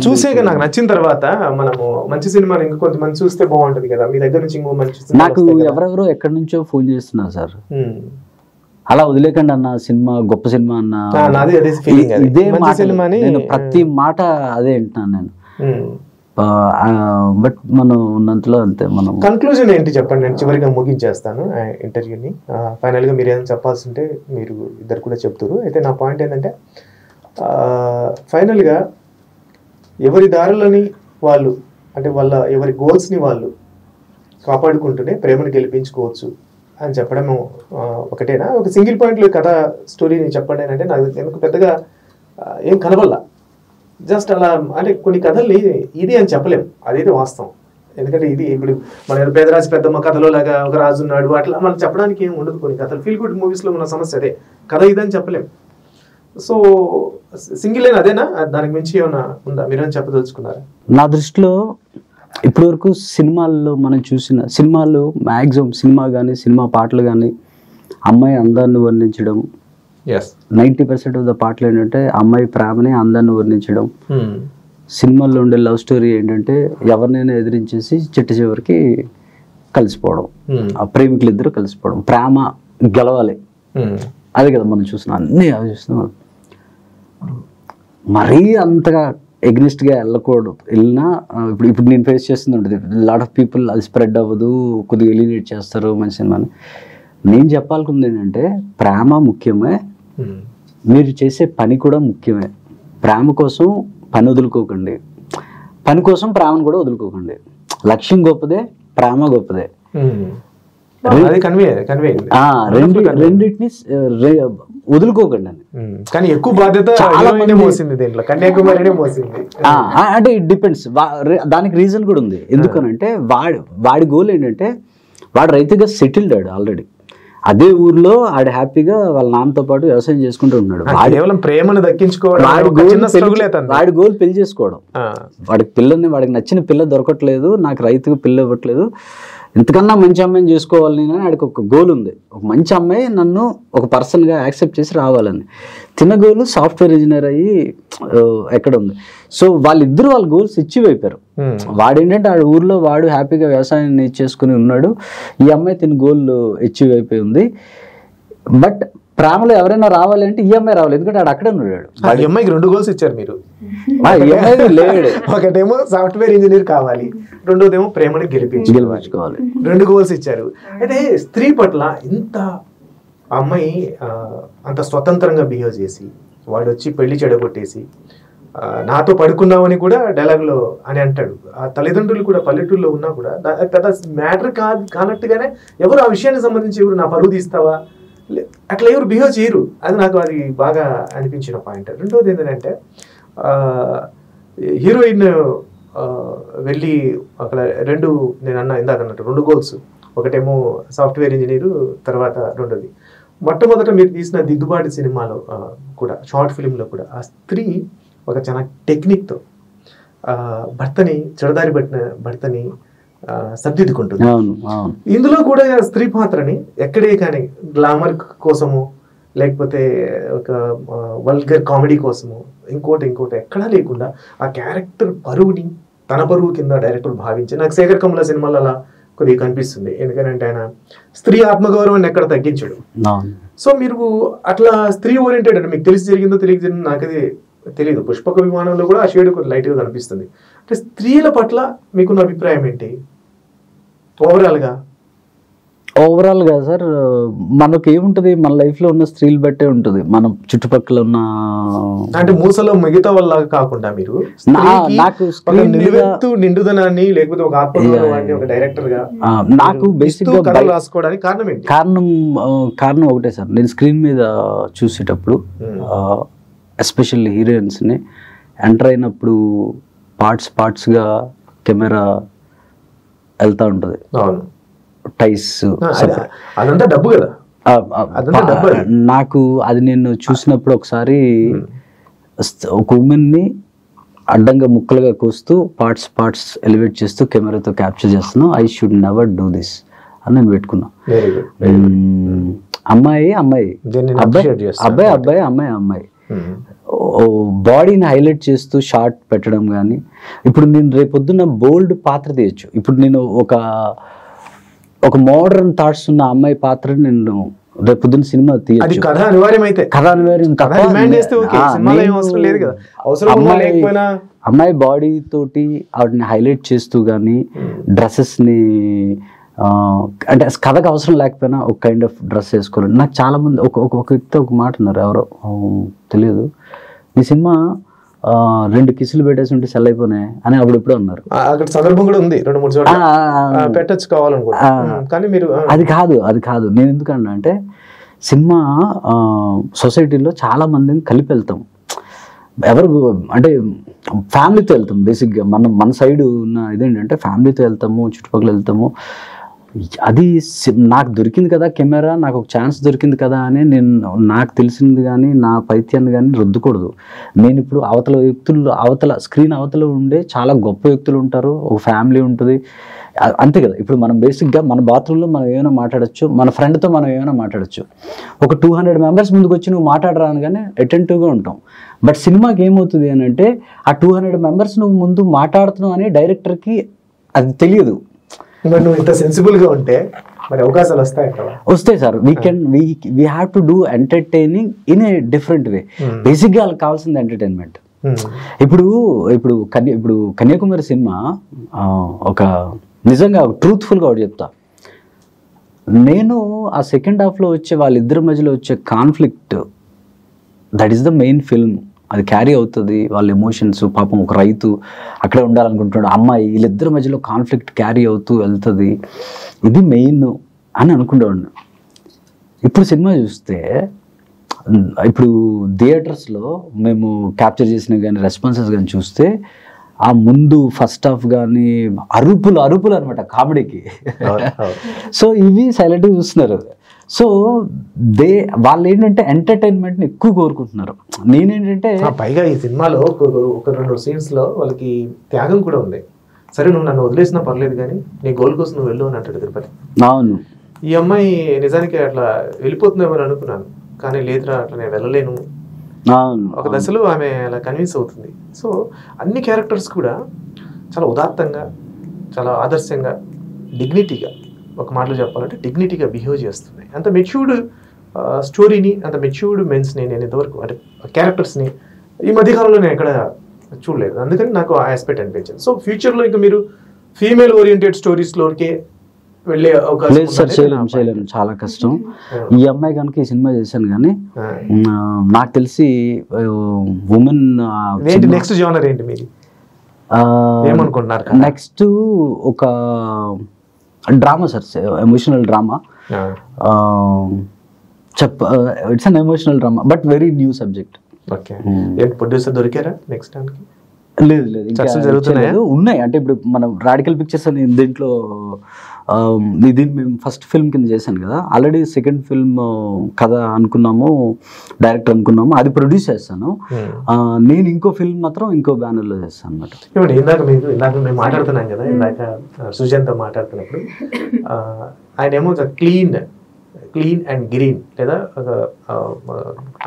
చూసే నాకు నచ్చిన తర్వాత మనము మంచి సినిమా ఇంకా కొంతమంది చూస్తే బాగుంటది కదా, మీ దగ్గర నుంచి ఇంకో మంచి. నాకు ఎవరెవరో ఎక్కడి నుంచో ఫోన్ చేస్తున్నారు సార్, అలా వదిలేకండి అన్న, సినిమా గొప్ప సినిమా అన్న, ఇదే మాట, నేను ప్రతి మాట అదే వింటున్నాను నేను. బట్ మనం ఉన్నంతలో అంతే. మనం కన్క్లూజన్ ఏంటి చెప్పండి, నేను చివరిగా ముగించేస్తాను ఇంటర్వ్యూని. ఫైనల్గా మీరు ఏదైనా చెప్పాల్సి ఉంటే మీరు ఇద్దరు కూడా చెప్తారు. అయితే నా పాయింట్ ఏంటంటే, ఫైనల్గా ఎవరి దారులని వాళ్ళు, అంటే ఎవరి గోల్స్ని వాళ్ళు కాపాడుకుంటూనే ప్రేమను గెలిపించుకోవచ్చు అని చెప్పడం ఒకటేనా? ఒక సింగిల్ పాయింట్లో కథ స్టోరీని చెప్పండి అంటే నాకు ఎందుకు పెద్దగా ఏం కనబల్లా. జస్ట్ అలా అంటే కొన్ని కథల్ని ఇది అని చెప్పలేము, అదైతే వాస్తవం. ఎందుకంటే ఇది ఇప్పుడు మన పేదరాజు పెద్దమ్మ కథలో లాగా ఒక రాజు ఉన్నాడు అట్లా మనం చెప్పడానికి ఏం ఉండదు. కొన్ని కథలు ఫీల్ గుడ్ మూవీస్లో ఉన్న సమస్య అదే, కథ ఇదని చెప్పలేము. సో సింగిల్ అయినా అదేనా, దానికి మించి ఏమైనా ఉందా? మీరేమైనా చెప్పదలుచుకున్నారా? నా దృష్టిలో ఇప్పటి వరకు సినిమాల్లో మనం చూసిన సినిమాలు మ్యాక్సిమం సినిమా కానీ సినిమా పాటలు కానీ అమ్మాయి అందాన్ని వర్ణించడం, 90% ఆఫ్ ద పాటలు ఏంటంటే అమ్మాయి ప్రేమని అందాన్ని వర్ణించడం. సినిమాల్లో ఉండే లవ్ స్టోరీ ఏంటంటే ఎవరినైనా ఎదిరించేసి చిట్ట చివరికి కలిసిపోవడం, ఆ ప్రేమికులు ఇద్దరు కలిసిపోవడం, ప్రేమ గెలవాలి, అదే కదా మనం చూస్తున్నాం. అన్నీ అవి చూస్తున్నాం. మరీ అంతగా ఎగ్నిస్ట్గా వెళ్ళినా ఇప్పుడు నేను ఫేస్ చేస్తుంది ఉంటుంది, లాట్ ఆఫ్ పీపుల్ అది స్ప్రెడ్ అవ్వదు, కొద్దిగా ఎలినేట్ చేస్తారు మంచి సినిమాని. నేను చెప్పాలనుకుంది ఏంటంటే, ప్రేమ ముఖ్యమే, మీరు చేసే పని కూడా ముఖ్యమే. ప్రేమ కోసం పని వదులుకోకండి, పని కోసం ప్రేమను కూడా వదులుకోకండి. లక్ష్యం గొప్పదే, ప్రేమ గొప్పదే. రెండింటిని వదులుకోకండి అని. కానీ ఎక్కువ బాధ్యత అంటే ఇట్ డిపెండ్స్. దానికి రీజన్ కూడా ఉంది. ఎందుకనంటే వాడి గోల్ ఏంటంటే, వాడు రైతుగా సెటిల్డ్ అయ్యాడు ఆల్రెడీ. అదే ఊర్లో ఆడు హ్యాపీగా వాళ్ళ నాన్నతో పాటు వ్యవసాయం చేసుకుంటూ ఉన్నాడు. ప్రేమను దక్కించుకోవడం, వాడి గోల్ పెళ్లి చేసుకోవడం. వాడికి నచ్చిన పిల్ల దొరకట్లేదు, నాకు రైతుగా పిల్ల ఇవ్వట్లేదు, ఇంతకన్నా మంచి అమ్మాయిని చేసుకోవాలి నేను, ఆడికి ఒక గోల్ ఉంది. ఒక మంచి అమ్మాయి నన్ను ఒక పర్సన్గా యాక్సెప్ట్ చేసి రావాలని. తిన్న గోల్ సాఫ్ట్వేర్ ఇంజనీర్ అయ్యి ఎక్కడ ఉంది. సో వాళ్ళిద్దరూ వాళ్ళ గోల్స్ అచీవ్ అయిపోయారు. వాడేంటంటే ఆ ఊర్లో వాడు హ్యాపీగా వ్యవసాయం చేసుకుని ఉన్నాడు, ఈ అమ్మాయి తిన గోల్ అచీవ్ అయిపోయి ఉంది. బట్ ప్రేమలో ఎవరైనా రావాలి అంటే ఈ అమ్మాయి రావాలి, ఎందుకంటే ఆడు అక్కడే ఉన్నాడు. ఈ అమ్మాయికి 2 గోల్స్ ఇచ్చారు మీరు. లేడు, ఒకటేమో సాఫ్ట్వేర్ ఇంజనీర్ కావాలి, రెండోదేమో ప్రేమని గెలిపించుకోవాలి. 2 గోల్స్ ఇచ్చారు. అయితే స్త్రీ పట్ల ఇంత అమ్మాయి అంత స్వతంత్రంగా బిహేవ్ చేసి, వాడు వచ్చి పెళ్లి చెడగొట్టేసి నాతో పడుకున్నావని కూడా డైలాగ్లో అని అంటాడు. ఆ తల్లిదండ్రులు కూడా పల్లెటూరులో ఉన్నా కూడా పెద్ద మ్యాటర్ కానట్టుగానే ఎవరు ఆ విషయానికి సంబంధించి ఎవరు నా పరువు తీస్తావా అట్లా ఎవరు బిహేవ్ చేయరు. అది నాకు అది బాగా అనిపించిన పాయింట్. రెండోది ఏంటంటే, హీరోయిన్ వెళ్ళి అక్కడ నేను ఇందాక అన్నట్టు 2 గోల్స్, ఒకటేమో సాఫ్ట్వేర్ ఇంజనీరు, తర్వాత రెండోది మొట్టమొదట మీరు తీసిన దిద్దుబాటు సినిమాలో కూడా, షార్ట్ ఫిల్మ్లో కూడా ఆ స్త్రీ ఒక చాలా టెక్నిక్తో భర్తని చెడదారి పట్టిన భర్తని సర్దిద్దుకుంటుంది. ఇందులో కూడా స్త్రీ పాత్రని ఎక్కడే కానీ గ్లామర్ కోసము లేకపోతే ఒక వల్గర్ కామెడీ కోసము ఇంకోటి ఎక్కడా లేకుండా ఆ క్యారెక్టర్ పరువుని తన పరువు కింద డైరెక్టర్ భావించి, నాకు శేఖర్ కమల సినిమాలో అలా కొద్దిగా కనిపిస్తుంది. ఎందుకంటే ఆయన స్త్రీ ఆత్మగౌరవాన్ని ఎక్కడ తగ్గించాడు. సో మీరు అట్లా స్త్రీ ఓరియంటెడ్ అంటే మీకు తెలిసి జరిగిందో తెలియదు, నాకు అది తెలియదు. పుష్పక విమానంలో కూడా ఆ షేడ్ కొంచెం లైట్గా కనిపిస్తుంది. అంటే స్త్రీల పట్ల మీకున్న అభిప్రాయం ఏంటి ఓవరాల్గా సార్? మనకు ఏముంటుంది, మన లైఫ్లో ఉన్న స్త్రీలు బట్టే ఉంటుంది, మన చుట్టుపక్కల ఉన్న అంటే మూసలో మిగతా వాళ్ళ కాకుండా మీరు నాకు నిండుదనాన్ని లేకపోతే ఒక ఆత్మగౌరవాన్ని ఒక డైరెక్టర్ గా నాకు బేసిక్గా రాసుకోవడానికి కారణం ఏంటి? కారణం ఒకటే సార్, నేను స్క్రీన్ మీద చూసేటప్పుడు ఎస్పెషల్లీ హీరోయిన్స్ని ఎంటర్ అయినప్పుడు పార్ట్స్గా కెమెరా వెళ్తూ ఉంటుంది. టైస్ అదంతా డబ్బు కదా. నాకు అది నేను చూసినప్పుడు ఒకసారి ఒక ఉమెన్ని అడ్డంగా ముక్కలుగా కోస్తూ పార్ట్స్ ఎలివేట్ చేస్తూ కెమెరాతో క్యాప్చర్ చేస్తున్నాను. I should never do this అని నేను పెట్టుకున్నా. అమ్మాయి అబ్బాయి బాడీని హైలైట్ చేస్తూ షార్ట్ పెట్టడం కానీ, ఇప్పుడు నేను రేపొద్దున బోల్డ్ పాత్ర తీయచ్చు. ఇప్పుడు నేను ఒక మోడర్న్ థాట్స్ ఉన్న అమ్మాయి పాత్ర నేను రేపొద్దున సినిమా తీయచ్చు. కథ అనివార్యం అమ్మాయి బాడీ తోటి ఆవిడని హైలైట్ చేస్తూ కానీ, డ్రెస్సెస్ని అంటే కథకు అవసరం లేకపోయినా ఒక కైండ్ ఆఫ్ డ్రెస్ వేసుకోవాలి. నాకు చాలా మంది ఒక వ్యక్తి ఒక మాట అన్నారు, ఎవరో తెలియదు, ఈ సినిమా 2 కిసులు పెట్టేసి ఉంటే సెల్ అయిపోయినాయి అని అప్పుడు ఎప్పుడో అన్నారు. సందర్భం కూడా ఉంది, 2-3 చోట్ల పెట్టచ్చు కావాలనుకుంటా. కానీ మీరు అది కాదు నేను ఎందుకన్నా అంటే, సినిమా సొసైటీలో చాలా మందిని కలిపి వెళ్తాం. ఎవరు అంటే ఫ్యామిలీతో వెళ్తాం. బేసిక్గా మన సైడ్ ఉన్న ఇదేంటంటే ఫ్యామిలీతో వెళ్తాము, చుట్టుపక్కల వెళ్తాము. అది నాకు దొరికింది కదా కెమెరా, నాకు ఒక ఛాన్స్ దొరికింది కదా అని నేను నాకు తెలిసింది కానీ నా పైత్యాన్ని కానీ రుద్దకూడదు. నేను ఇప్పుడు స్క్రీన్ అవతల ఉండే చాలా గొప్ప వ్యక్తులు ఉంటారు, ఒక ఫ్యామిలీ ఉంటుంది, అంతే కదా. ఇప్పుడు మనం బేసిక్గా మన బాత్రూంలో మనం ఏమైనా మాట్లాడచ్చు, మన ఫ్రెండ్తో మనం ఏమైనా మాట్లాడచ్చు. ఒక 200 మెంబర్స్ ముందుకు వచ్చి నువ్వు మాట్లాడరాను కానీ అటెంటివ్గా ఉంటాం. బట్ సినిమాకి ఏమవుతుంది అని అంటే, ఆ 200 మెంబర్స్ నువ్వు ముందు మాట్లాడుతున్నావు అని డైరెక్టర్కి అది తెలియదు. నువ్వు ఇంత సెన్సిబుల్ గా ఉంటే మరి అవకాశాలు వస్తాయి sir. We have to do entertaining in a different way. బేసిక్గా వాళ్ళకి కావాల్సింది ఎంటర్టైన్మెంట్. ఇప్పుడు కన్యాకుమారి సినిమా ఒక నిజంగా ట్రూత్ఫుల్గా ఒకటి చెప్తా, నేను ఆ సెకండ్ హాఫ్లో వచ్చే వాళ్ళిద్దరి మధ్యలో వచ్చే conflict, that is the main film. అది క్యారీ అవుతుంది, వాళ్ళ ఎమోషన్స్. పాపం ఒక రైతు అక్కడే ఉండాలనుకుంటున్నాడు, అమ్మాయి, వీళ్ళిద్దరి మధ్యలో కాన్ఫ్లిక్ట్ క్యారీ అవుతూ వెళ్తుంది, ఇది మెయిన్ అని అనుకుంటాను. ఇప్పుడు సినిమా చూస్తే, ఇప్పుడు థియేటర్స్లో మేము క్యాప్చర్ చేసిన కానీ రెస్పాన్సెస్ కానీ చూస్తే, ఆ ముందు ఫస్ట్ హాఫ్ కానీ అరుపులు అనమాట కామెడీకి. సో ఇవి సైలెంట్గా చూస్తున్నారు. సో వాళ్ళు ఏంటంటే ఎంటర్టైన్మెంట్ని ఎక్కువ కోరుకుంటున్నారు. నేనేంటంటే పైగా ఈ సినిమాలో ఒక 2 సీన్స్ లో వాళ్ళకి త్యాగం కూడా ఉంది. సరే నువ్వు నన్ను వదిలేసినా పర్లేదు కానీ నీ గోల్ కోసం నువ్వు వెళ్ళు అని అంటాడు తిరుపతి. అవును, ఈ అమ్మాయి నిజానికి అట్లా వెళ్ళిపోతుందేమో అని అనుకున్నాను, కానీ లేదురా అట్లా నేను వెళ్ళలేను. ఒక దశలో ఆమె అలా కన్విన్స్ అవుతుంది. సో అన్ని క్యారెక్టర్స్ కూడా చాలా ఉదాత్తంగా, చాలా ఆదర్శంగా, డిగ్నిటీగా, ఒక మాటలో చెప్పాలంటే డిగ్నిటీగా బిహేవ్ చేస్తున్నాయి. అంత మెచ్యూర్డ్ స్టోరీని, అంత మెచ్యూర్డ్ మెన్స్ని నేను ఇంతవరకు అంటే క్యారెక్టర్స్ని ఈ మధ్యకాలంలో నేను ఎక్కడ చూడలేదు. అందుకని నాకు ఆ ఆస్పెక్ట్ అనిపించింది. సో ఫ్యూచర్లో ఇంకా మీరు ఫీమేల్ ఓరియంటెడ్ స్టోరీస్లోకే వెళ్ళే అవకాశం చాలా కష్టం. ఈ అమ్మాయి కనుక ఈ సినిమా చేశాను కానీ నాకు తెలిసి ఉమెన్ నెక్స్ట్ జోనర్ ఏంటి మీరు ఏమనుకుంటున్నారు? నెక్స్ట్ ఒక drama sir, emotional drama. It's an emotional drama but very new subject. Producer దొరికారా నెక్స్ట్ టైంకి? లేదు, ఉన్నాయి. అంటే ఇప్పుడు మనం రాడికల్ పిక్చర్స్ అని దీంట్లో ఇది మేము ఫస్ట్ ఫిల్మ్ కింద చేశాను కదా, ఆల్రెడీ సెకండ్ ఫిల్మ్ కథ అనుకున్నాము, డైరెక్టర్ అనుకున్నాము, అది ప్రొడ్యూస్ చేస్తాను. నేను ఇంకో ఫిల్మ్ మాత్రం ఇంకో బ్యానర్లో చేస్తాను అన్నమాట. ఇందాక మేము మాట్లాడుతున్నాం కదా, ఇందాక సుజాన్తో మాట్లాడుతున్నప్పుడు ఆయన ఏమో క్లీన్ క్లీన్ అండ్ గ్రీన్ లేదా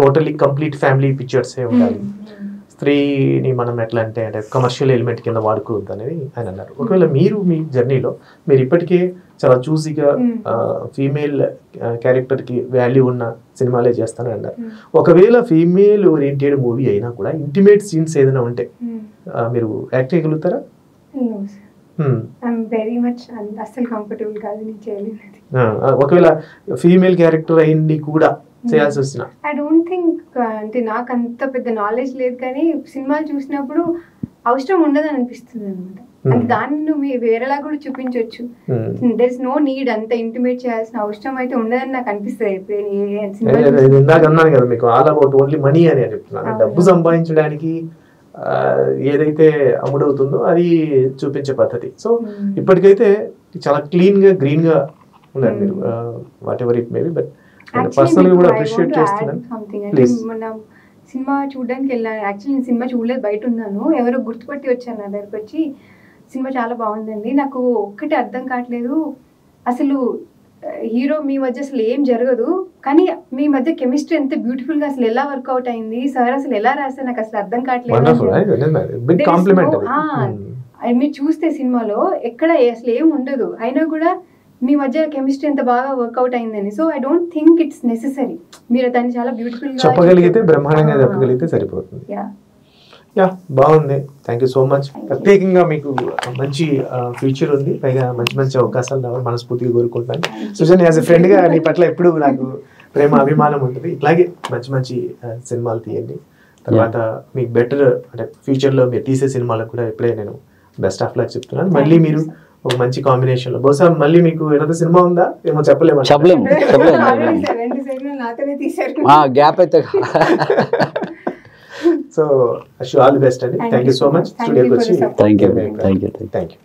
టోటల్లీ కంప్లీట్ ఫ్యామిలీ పిక్చర్సే ఉండాలి, స్త్రీని మనం ఎట్లా అంటే కమర్షియల్ ఎలిమెంట్ కింద వాడుకోవద్దు అనేది ఆయన అన్నారు. ఒకవేళ మీరు మీ జర్నీలో మీరు ఇప్పటికే చాలా చూసిగా ఫీమేల్ క్యారెక్టర్కి వాల్యూ ఉన్న సినిమాలే చేస్తానని అన్నారు. ఒకవేళ ఫీమేల్ ఓరియంటెడ్ మూవీ అయినా కూడా ఇంటిమేట్ సీన్స్ ఏదైనా ఉంటే మీరు యాక్ట్ చేయగలుగుతారా? ఒకవేళ ఫీమేల్ క్యారెక్టర్ అయింది కూడా చేయాల్సి వచ్చిన ఐ డోంట్ థింక్, అంటే నాకు అంత పెద్ద నాలెడ్జ్ లేదు కానీ సినిమాలు చూసినప్పుడు అవసరం ఉండదని అనిపిస్తుంది అనమాట. అంటే దాన్ని నువ్వు వేరేలా కూడా చూపించవచ్చు. దర్ ఇస్ నో నీడ్ అంత ఇంటిమేట్ చేయాల్సిన అవసరం అయితే ఉండదని నాకు అనిపిస్తుంది. ఇందాక అన్నాను కదా మీకు ఆల్ అబౌట్ ఓన్లీ మనీ అని చెప్తున్నాను. డబ్బు సంపాదించడానికి ఏదైతే అమ్ముడవుతుందో అది చూపించే పద్ధతి. సో ఇప్పటికైతే చాలా క్లీన్ గా గ్రీన్ గా ఉన్నారు మీరు, what ever it maybe. But personal గా కూడా అప్రిషియేట్ చేస్తున్నాను. సినిమా చూడడానికి వెళ్ళాను. యాక్చువల్లీ నేను సినిమా చూడలేదు, బయట ఉన్నాను. ఎవరో గుర్తుపట్టి వచ్చాను నా దగ్గరకు వచ్చి, సినిమా చాలా బాగుందండి, నాకు ఒక్కటి అర్థం కావట్లేదు, అసలు హీరో మీ మధ్య అసలు ఏం జరగదు కానీ మీ మధ్య కెమిస్ట్రీ ఎంత బ్యూటిఫుల్ గా అసలు ఎలా వర్కౌట్ అయింది సార్, అసలు ఎలా రాస్తే నాకు అసలు అర్థం కావట్లేదు. మీరు చూస్తే సినిమాలో ఎక్కడ అసలు ఏం ఉండదు, అయినా కూడా మీ మధ్య కెమిస్ట్రీ ఎంత బాగా వర్కౌట్ అయిందని. So I don't think it's necessary. మీరు దాన్ని చాలా బ్యూటిఫుల్ గా చెప్పగలిగితే, బ్రహ్మాండంగా చెప్పగలిగితే సరిపోతుంది. యా, బాగుంది. Thank you so much. ప్రత్యేకంగా మీకు మంచి ఫ్యూచర్ ఉంది, పైగా మంచి మంచి అవకాశాలు రావాలి మనస్ఫూర్తిగా కోరుకుంటాను. సుజన్, యాజ్ ఎ ఫ్రెండ్ గా నీ పట్ల ఎప్పుడు నాకు ప్రేమ అభిమానం ఉంటుంది. ఇట్లాగే మంచి మంచి సినిమాలు తీయండి. తర్వాత మీకు బెటర్ అంటే ఫ్యూచర్లో మీరు తీసే సినిమాలకు కూడా ఎప్పుడే నేను బెస్ట్ ఆఫ్ లక్ చెప్తున్నాను. మళ్ళీ మీరు ఒక మంచి కాంబినేషన్ లో, బహుశా మళ్ళీ మీకు ఏదైనా సినిమా ఉందా ఏమో చెప్పలేము. గ్యాప్ అయితే. సో ఆల్ ది బెస్ట్ అండి. Thank you so much. స్టూడియోకి వచ్చి థ్యాంక్ యూ.